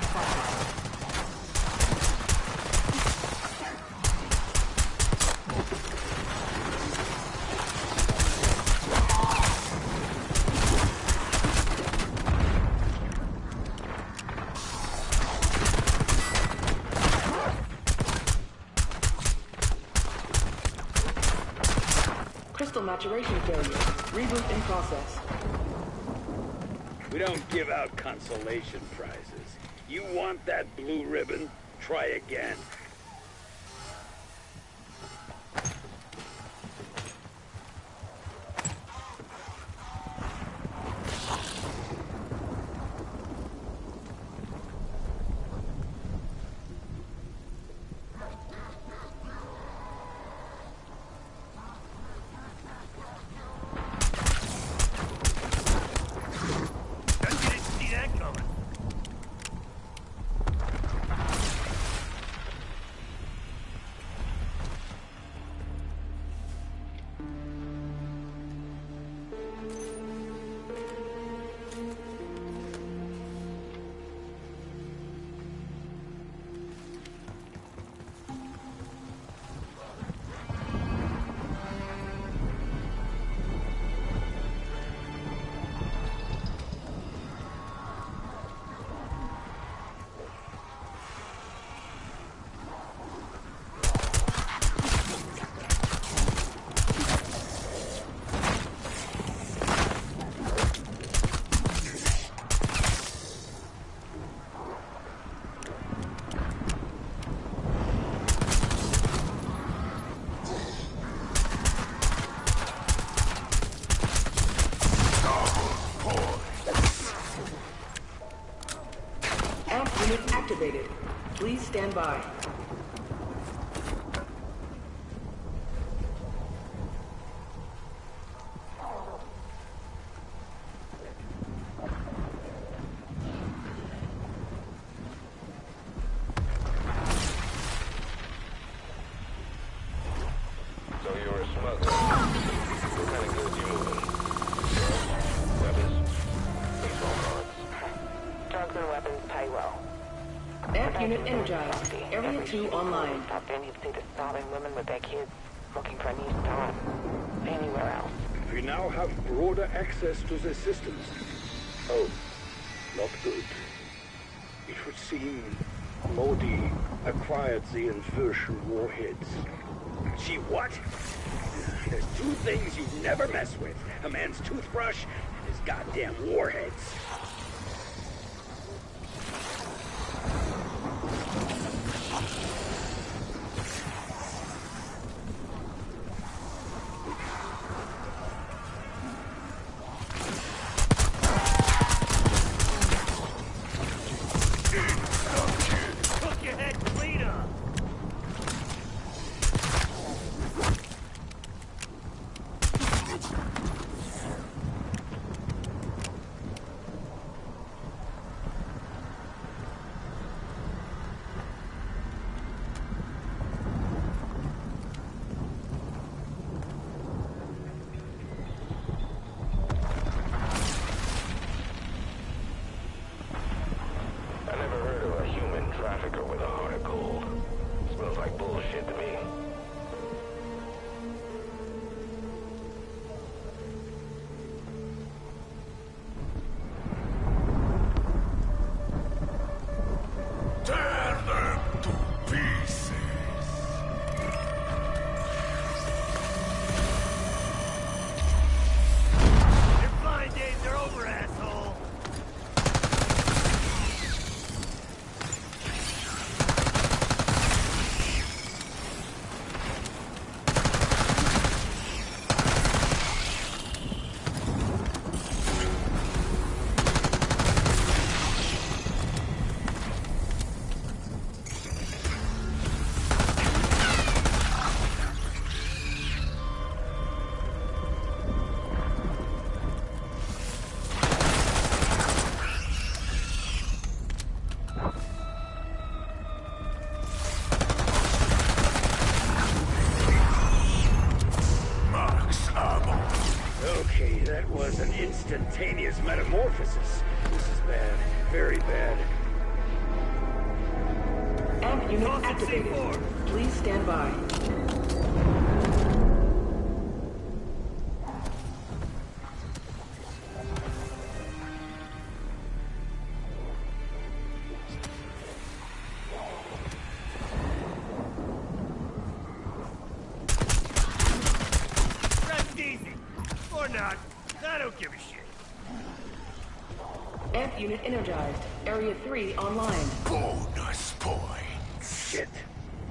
Crystal maturation failure. Reboot in process. We don't give out consolation prizes. You want that blue ribbon? Try again. Activated. Please stand by. So you're a smuggler. What kind of goods you moving? Weapons? Baseball cards? Drugs and weapons pay well. Amp unit energized. Area 2 online. Out there, you'd see the starving women with their kids looking for a new start. Anywhere else. We now have broader access to the systems. Oh, not good. It would seem Modi acquired the inversion warheads. She what? There's two things you never mess with. A man's toothbrush and his goddamn warheads. Trafficker with a heart of gold. Smells like bullshit to me. Tear them to pieces. Your fine days are over, asshole. Okay, that was an instantaneous metamorphosis. This is bad. Very bad. Amp unit activated. Please stand by. Rusty! energized. Area 3 online. Bonus points. Shit.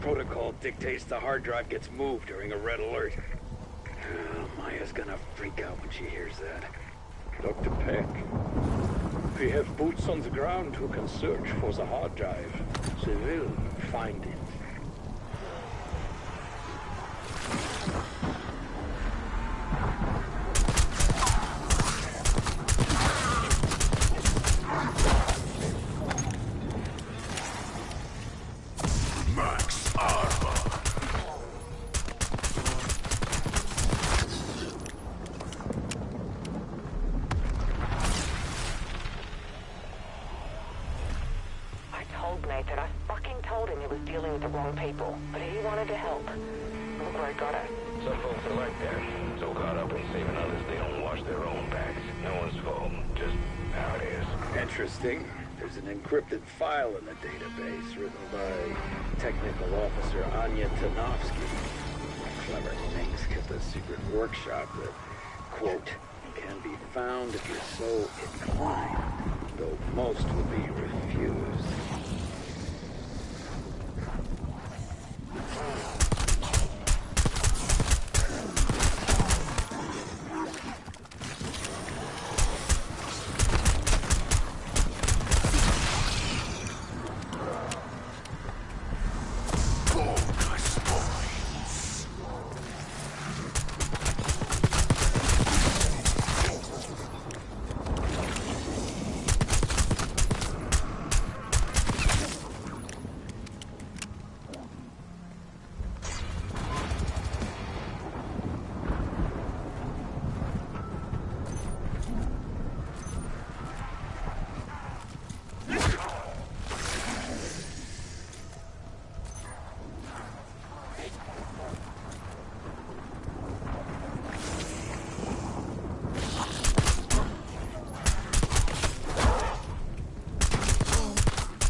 Protocol dictates the hard drive gets moved during a red alert. Maya's gonna freak out when she hears that. Dr. Peck, we have boots on the ground who can search for the hard drive. They will find it. Max armor. I told Nathan, I fucking told him he was dealing with the wrong people, but he wanted to help. Look where I got it. Some folks are like that. So caught up in saving others, they don't wash their own backs. No one's fault. Just how it is. Interesting. There's an encrypted file in the database written by Technical Officer Anya Tanovsky. Clever minx kept a secret workshop that, quote, can be found if you're so inclined, though most will be refused. Bonus points.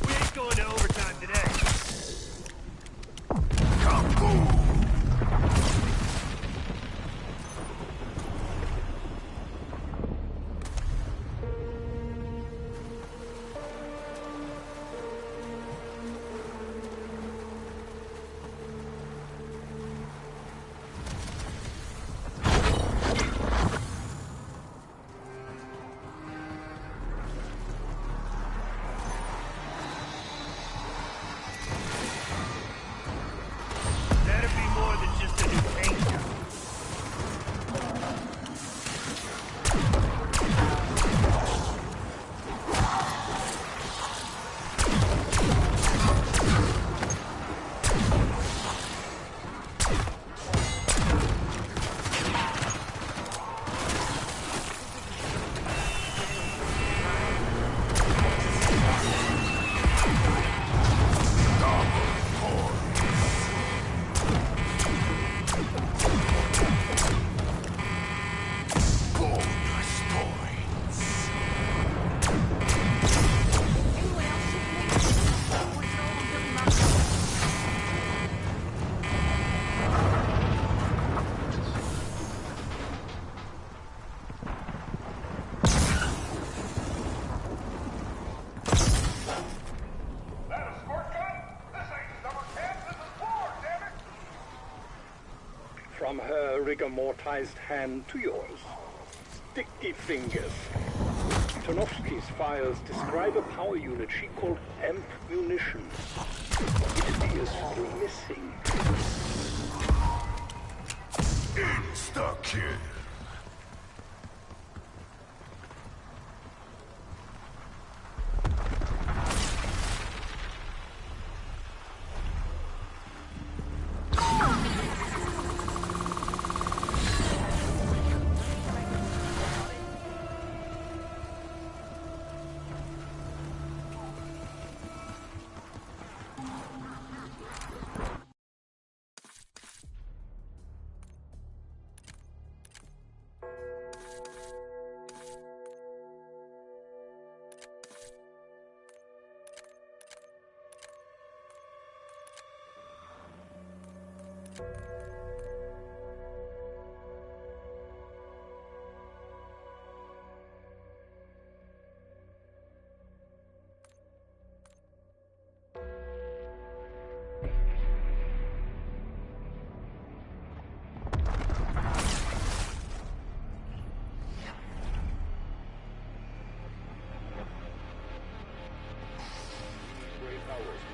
We ain't going to overtime today. That'd be more than just a new paint job. Bonus points. From her rigor mortised hand to yours. Sticky fingers. Tanovsky's files describe a power unit she called amp munitions. It appears to be missing. Insta-kill.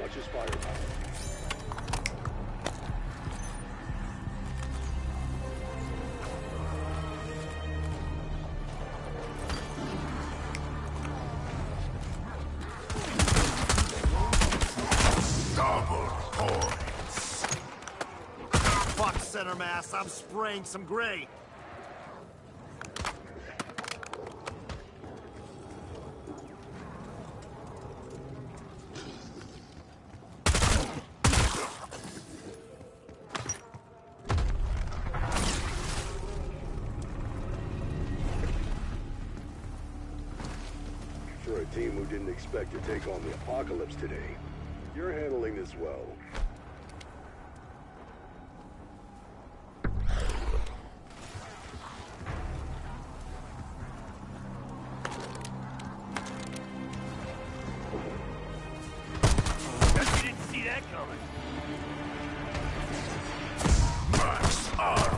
much as firepower. Fuck center mass, I'm spraying some gray. For a team who didn't expect to take on the apocalypse today, you're handling this well. Guess you didn't see that coming. Max armor.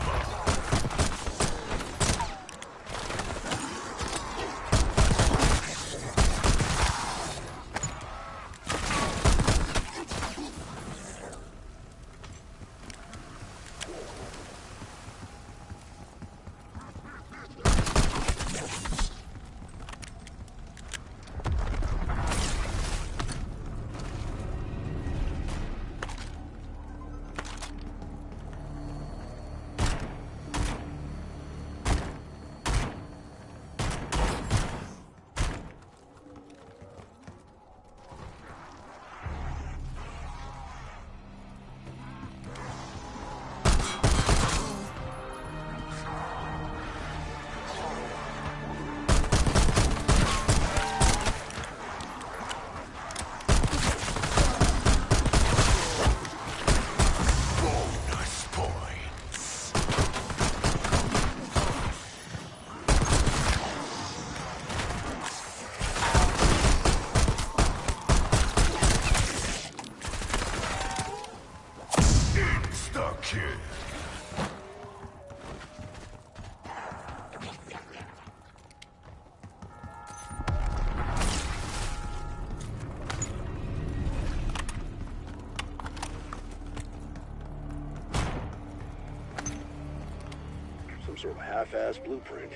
Some sort of half-assed blueprint.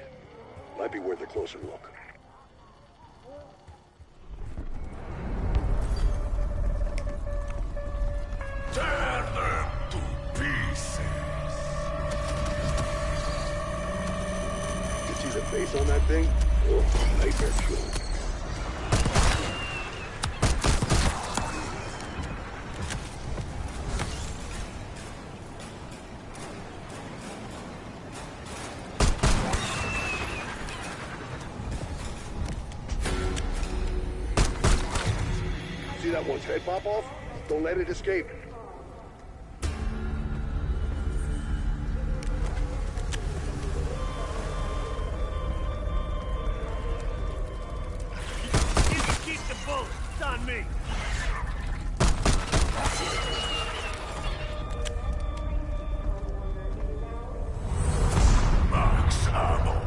Might be worth a closer look. Tear them to pieces. You see the face on that thing? Oh, nightmare fuel. See that one's head pop off? Don't let it escape. You can keep the bullet. It's on me. Max ammo.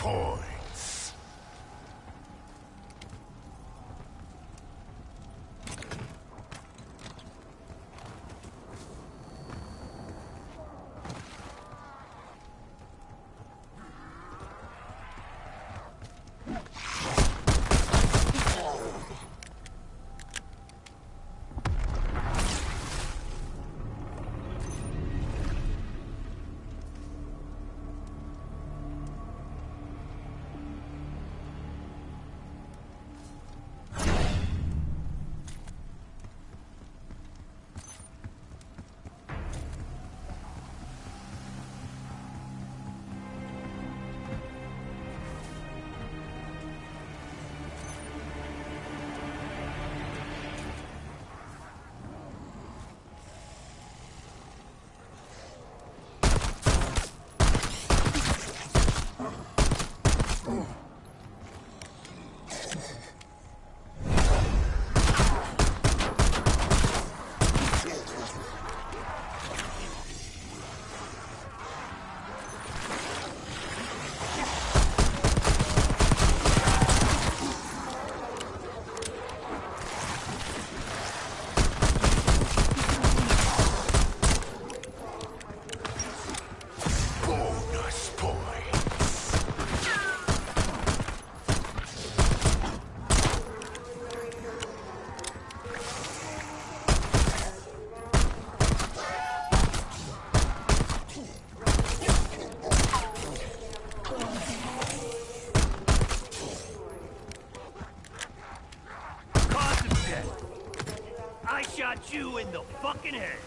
points. Shot you in the fucking head.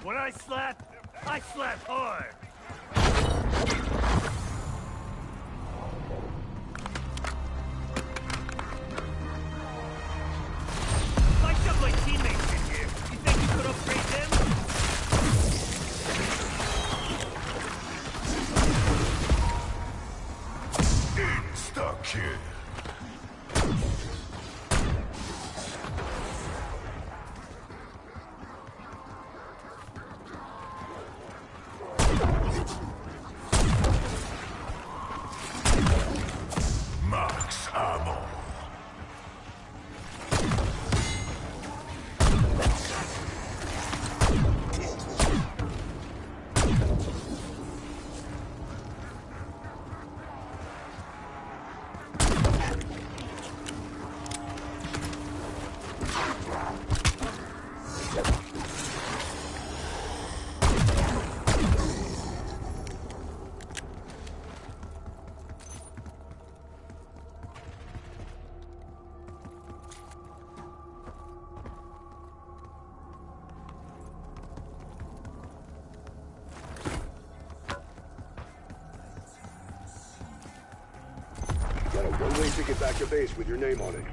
When I slap hard. I got my teammates in here. You think you could upgrade them? Insta-kill. Got a one-way ticket back to base with your name on it.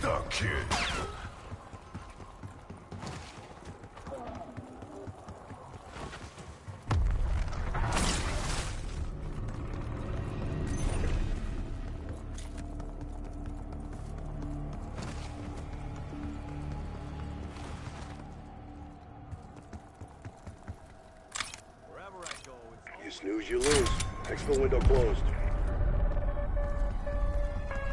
Insta-kill. You snooze, you lose. Exfil window closed.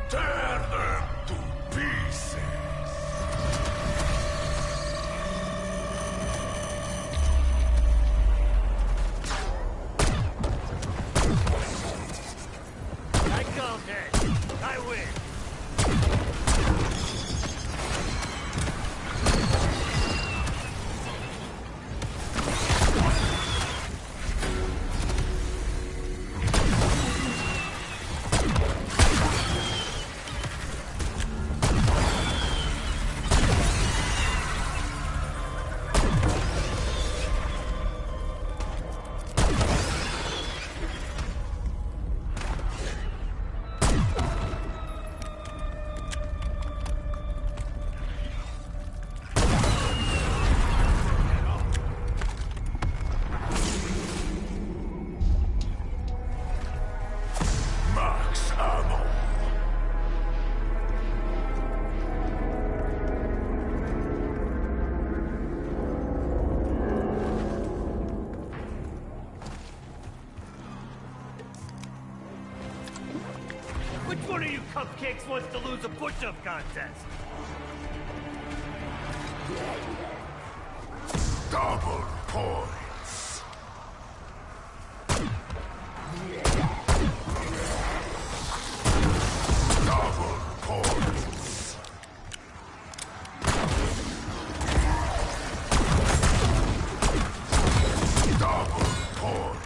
Tear them to pieces. I called that. I win. Max ammo. Which one of you cupcakes wants to lose a push-up contest? Double points. Double points. Double points.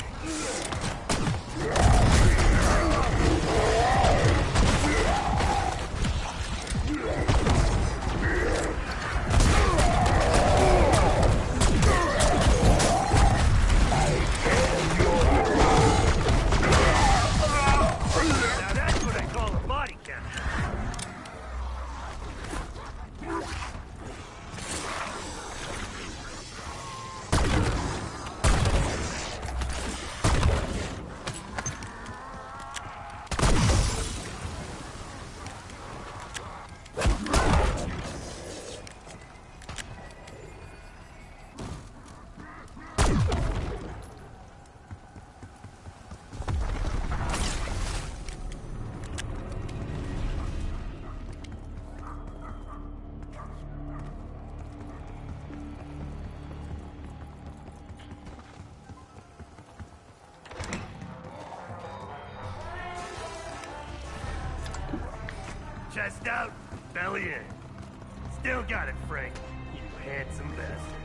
Now that's what I call a body count. Chest out, belly in. Still got it, Frank. You handsome bastard.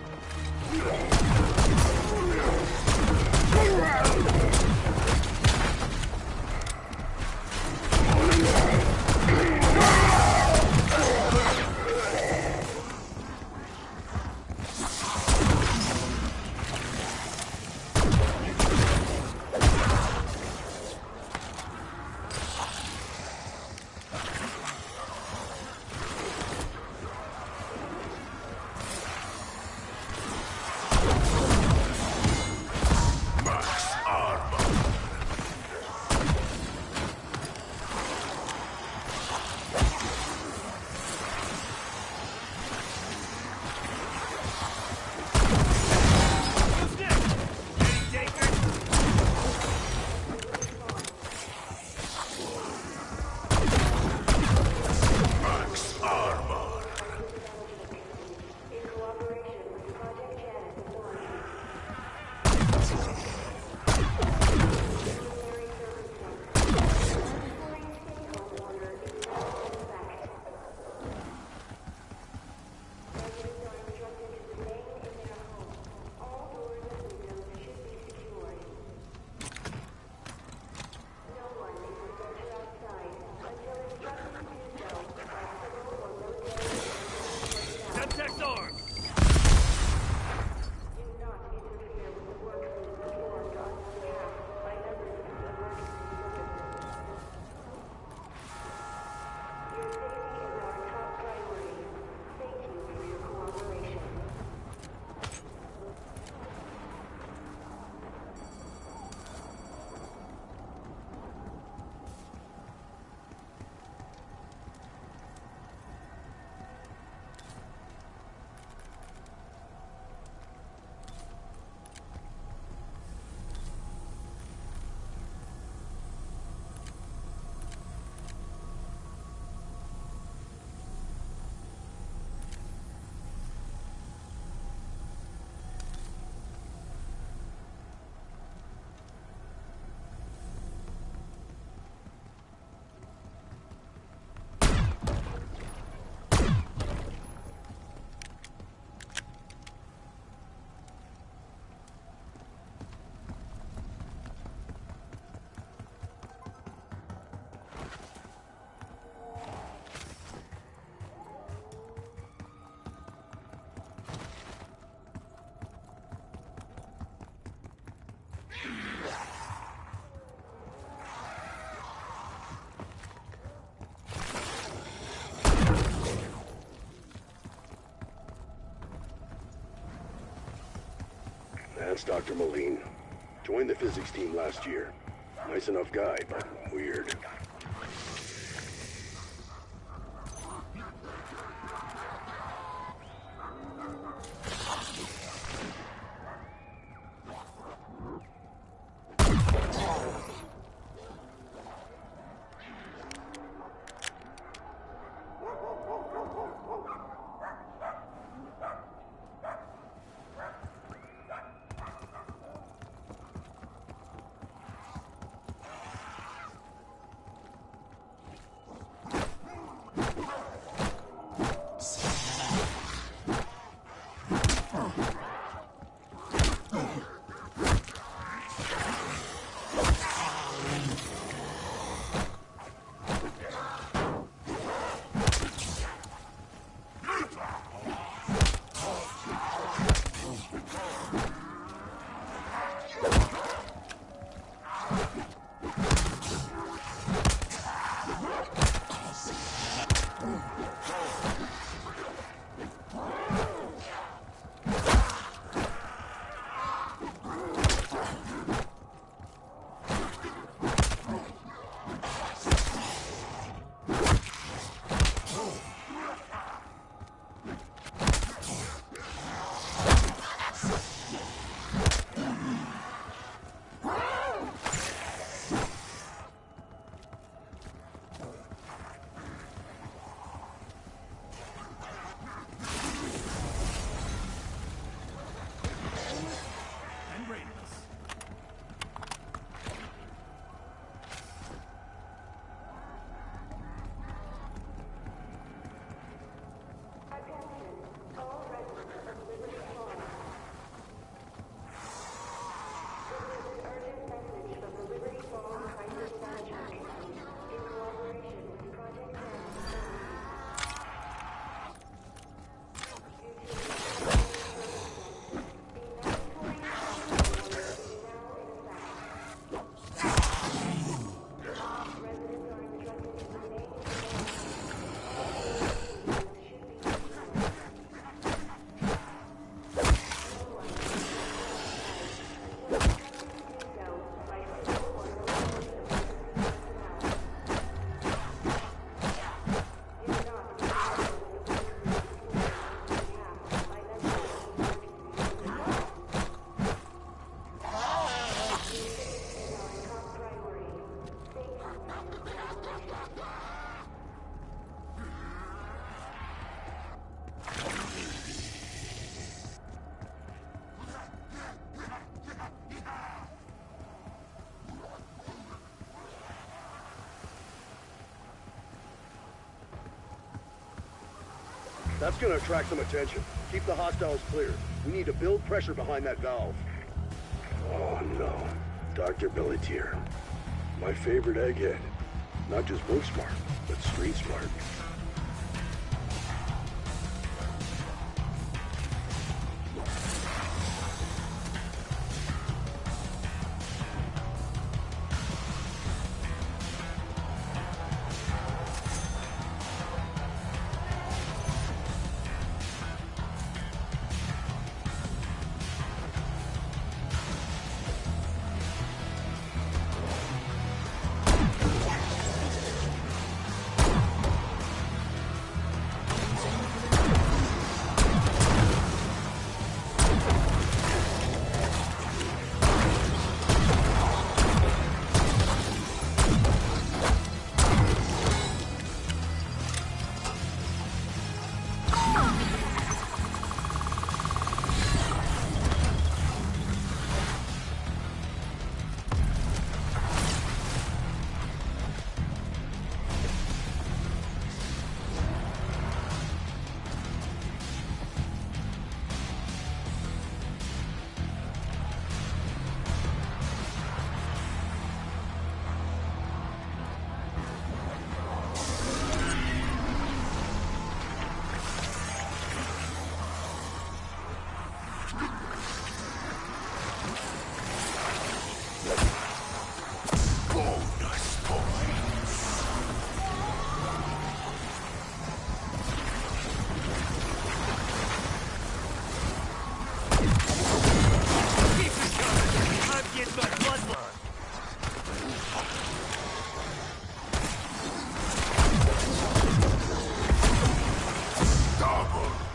Max armor. That's Dr. Moline. Joined the physics team last year. Nice enough guy, but weird. That's gonna attract some attention. Keep the hostiles clear. We need to build pressure behind that valve. Oh no. Dr. Billetier. My favorite egghead. Not just book smart, but street smart.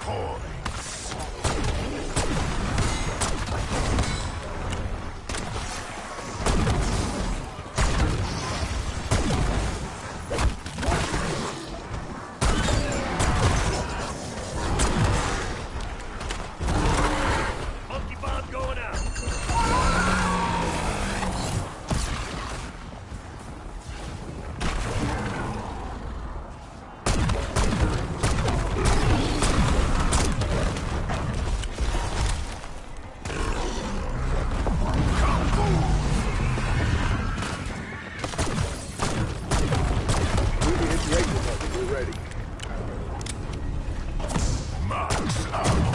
points. Monkey bomb going out. We're ready. Max ammo.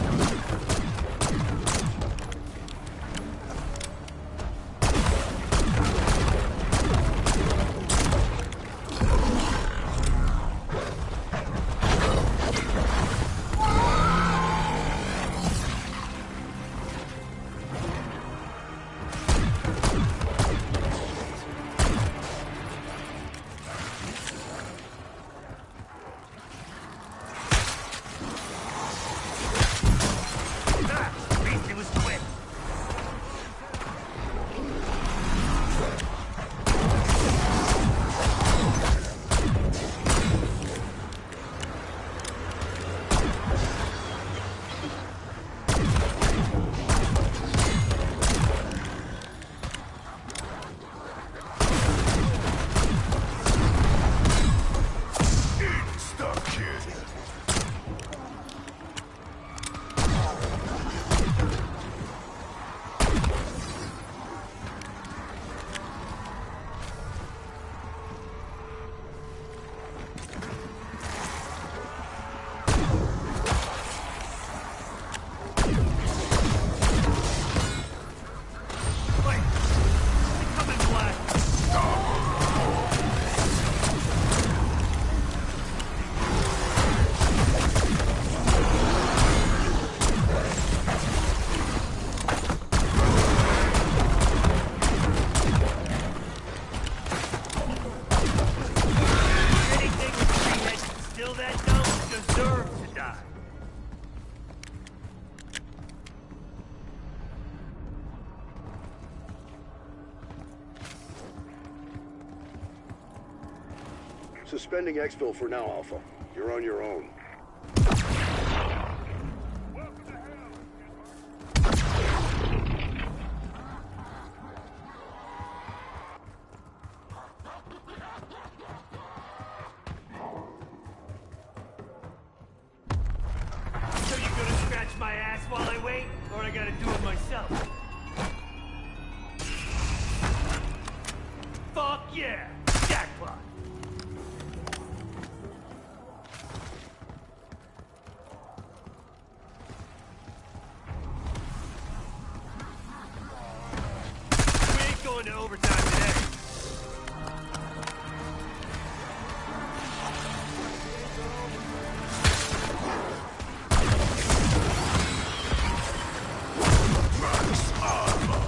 At least it was quick. Insta-kill. Wait. They come in black. Anything with three heads still that dumb deserves to die. Suspending exfil for now, Alpha. You're on your own. So you gonna scratch my ass while I wait, or I gotta do it myself? Fuck yeah! Jackpot! We ain't going to overtime today. Max armor.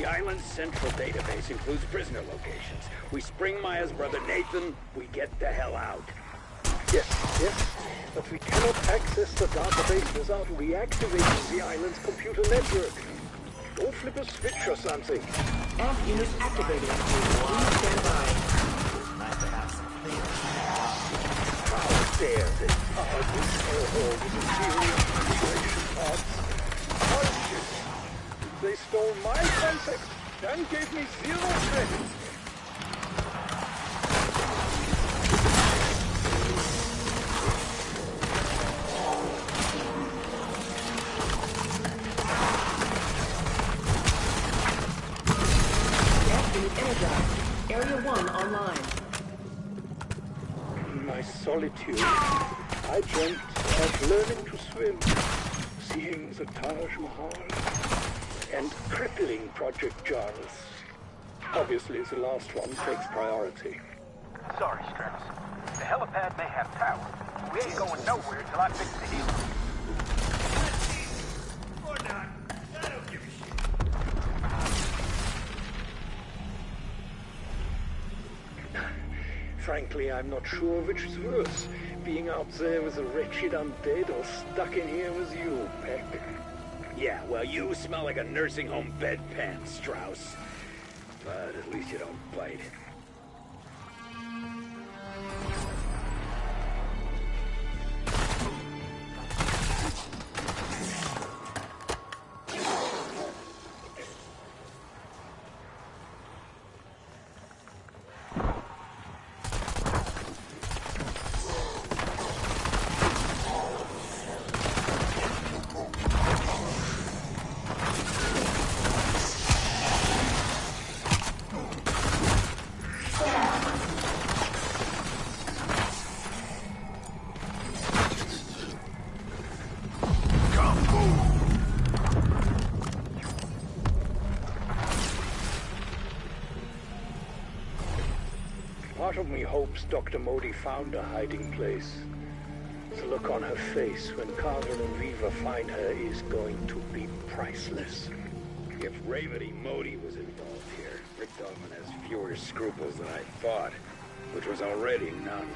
The island's central database includes prisoner locations. We spring Maya's brother Nathan, we get the hell out. Yes, but we cannot access the database without reactivating the island's computer network. Don't flip a switch or something. Amp unit activated. Please stand by. Nice to have some clear. How dare they tar this hellhole with serious manipulation parts? Bullshit! They stole my concept and gave me 0 credit. Area 1 online. In my solitude, I dreamt of learning to swim, seeing the Taj Mahal, and crippling Project Jarvis. Obviously, the last one takes priority. Sorry, Strauss. The helipad may have power. We ain't going nowhere till I fix the hill. Or not. I don't give a shit. Frankly, I'm not sure which is worse, being out there with a wretched undead or stuck in here with you, Peck. Yeah, well, you smell like a nursing home bedpan, Strauss. But at least you don't bite. Part of me hopes Dr. Modi found a hiding place. The look on her face when Carver and Viva find her is going to be priceless. If Revati Modi was involved here, Rick Dogman has fewer scruples than I thought, which was already none.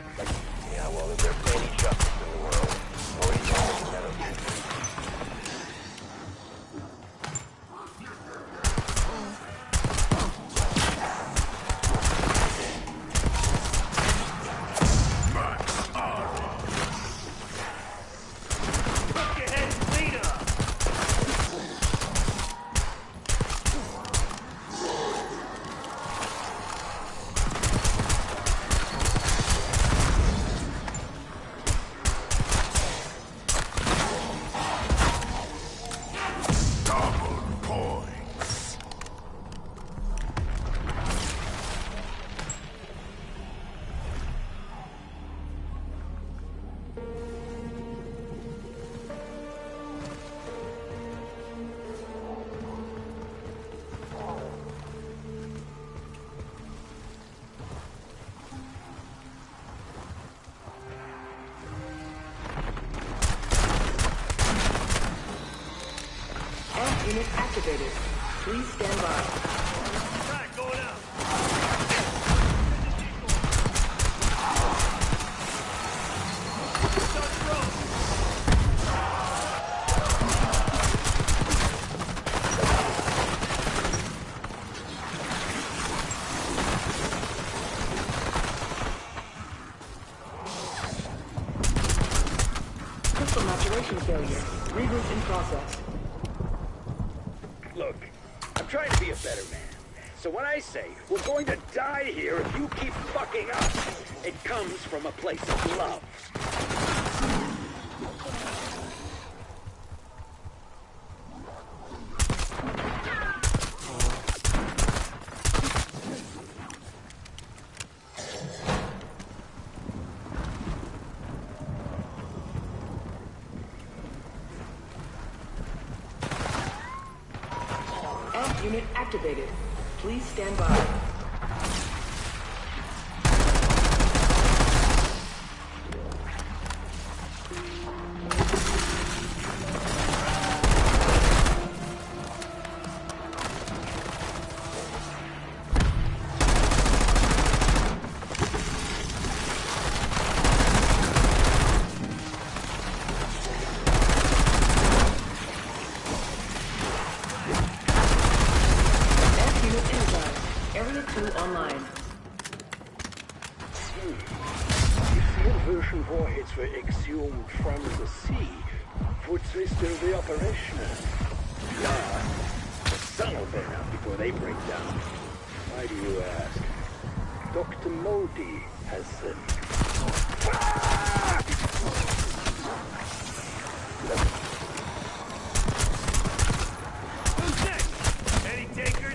Yeah, well, if there's any justice in the world, Modi's always had a Unit activated. Please stand by. Right, going out. Crystal maturation failure. Reboot in process. Look, I'm trying to be a better man. So when I say we're going to die here if you keep fucking up, it comes from a place of love. Unit activated. Please stand by. from the sea, would they still be operational? Yeah, the sun will burn out before they break down. Why do you ask? Dr. Modi has them. Who's next? Any takers?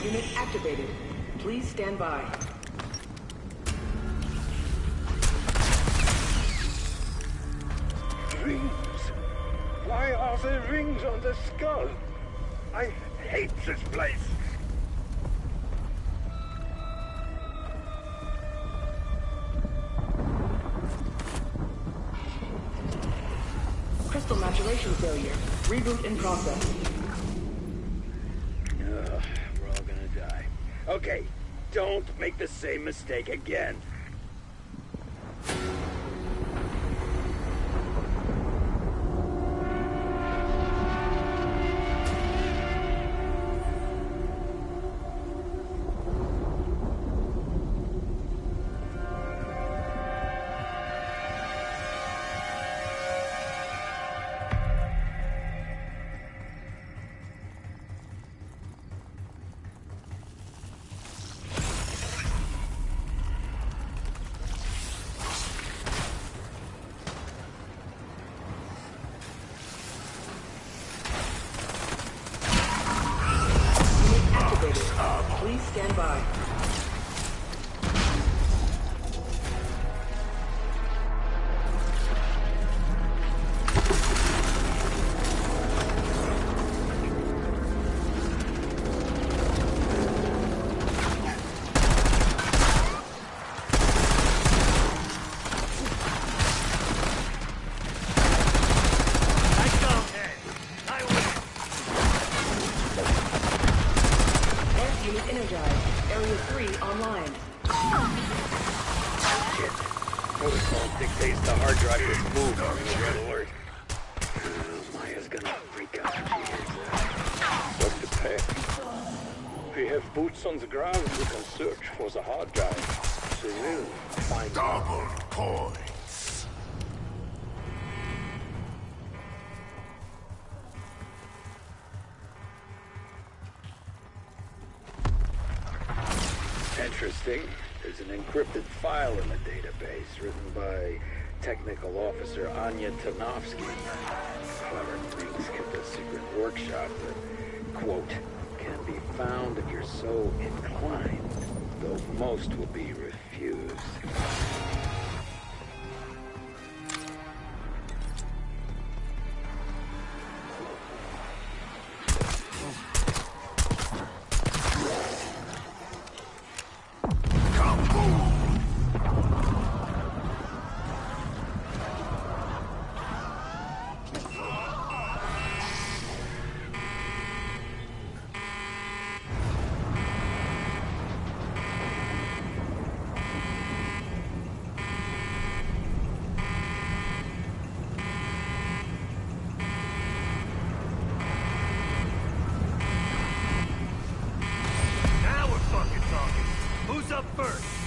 Unit activated. Please stand by. Rings? Why are there rings on the skull? I hate this place. Crystal maturation failure. Reboot in process. We're all gonna die. Okay, don't make the same mistake again. Please stand by. Protocol dictates the hard drive is moved on the red alert. Maya's gonna freak out when she hears that. Dr. Peck, we have boots on the ground who can search for the hard drive. They will find double points. Interesting. There's an encrypted file in the database written by Technical Officer Anya Tanovsky. Clever things kept a secret workshop that, quote, can be found if you're so inclined, though most will be refused. Who's up first?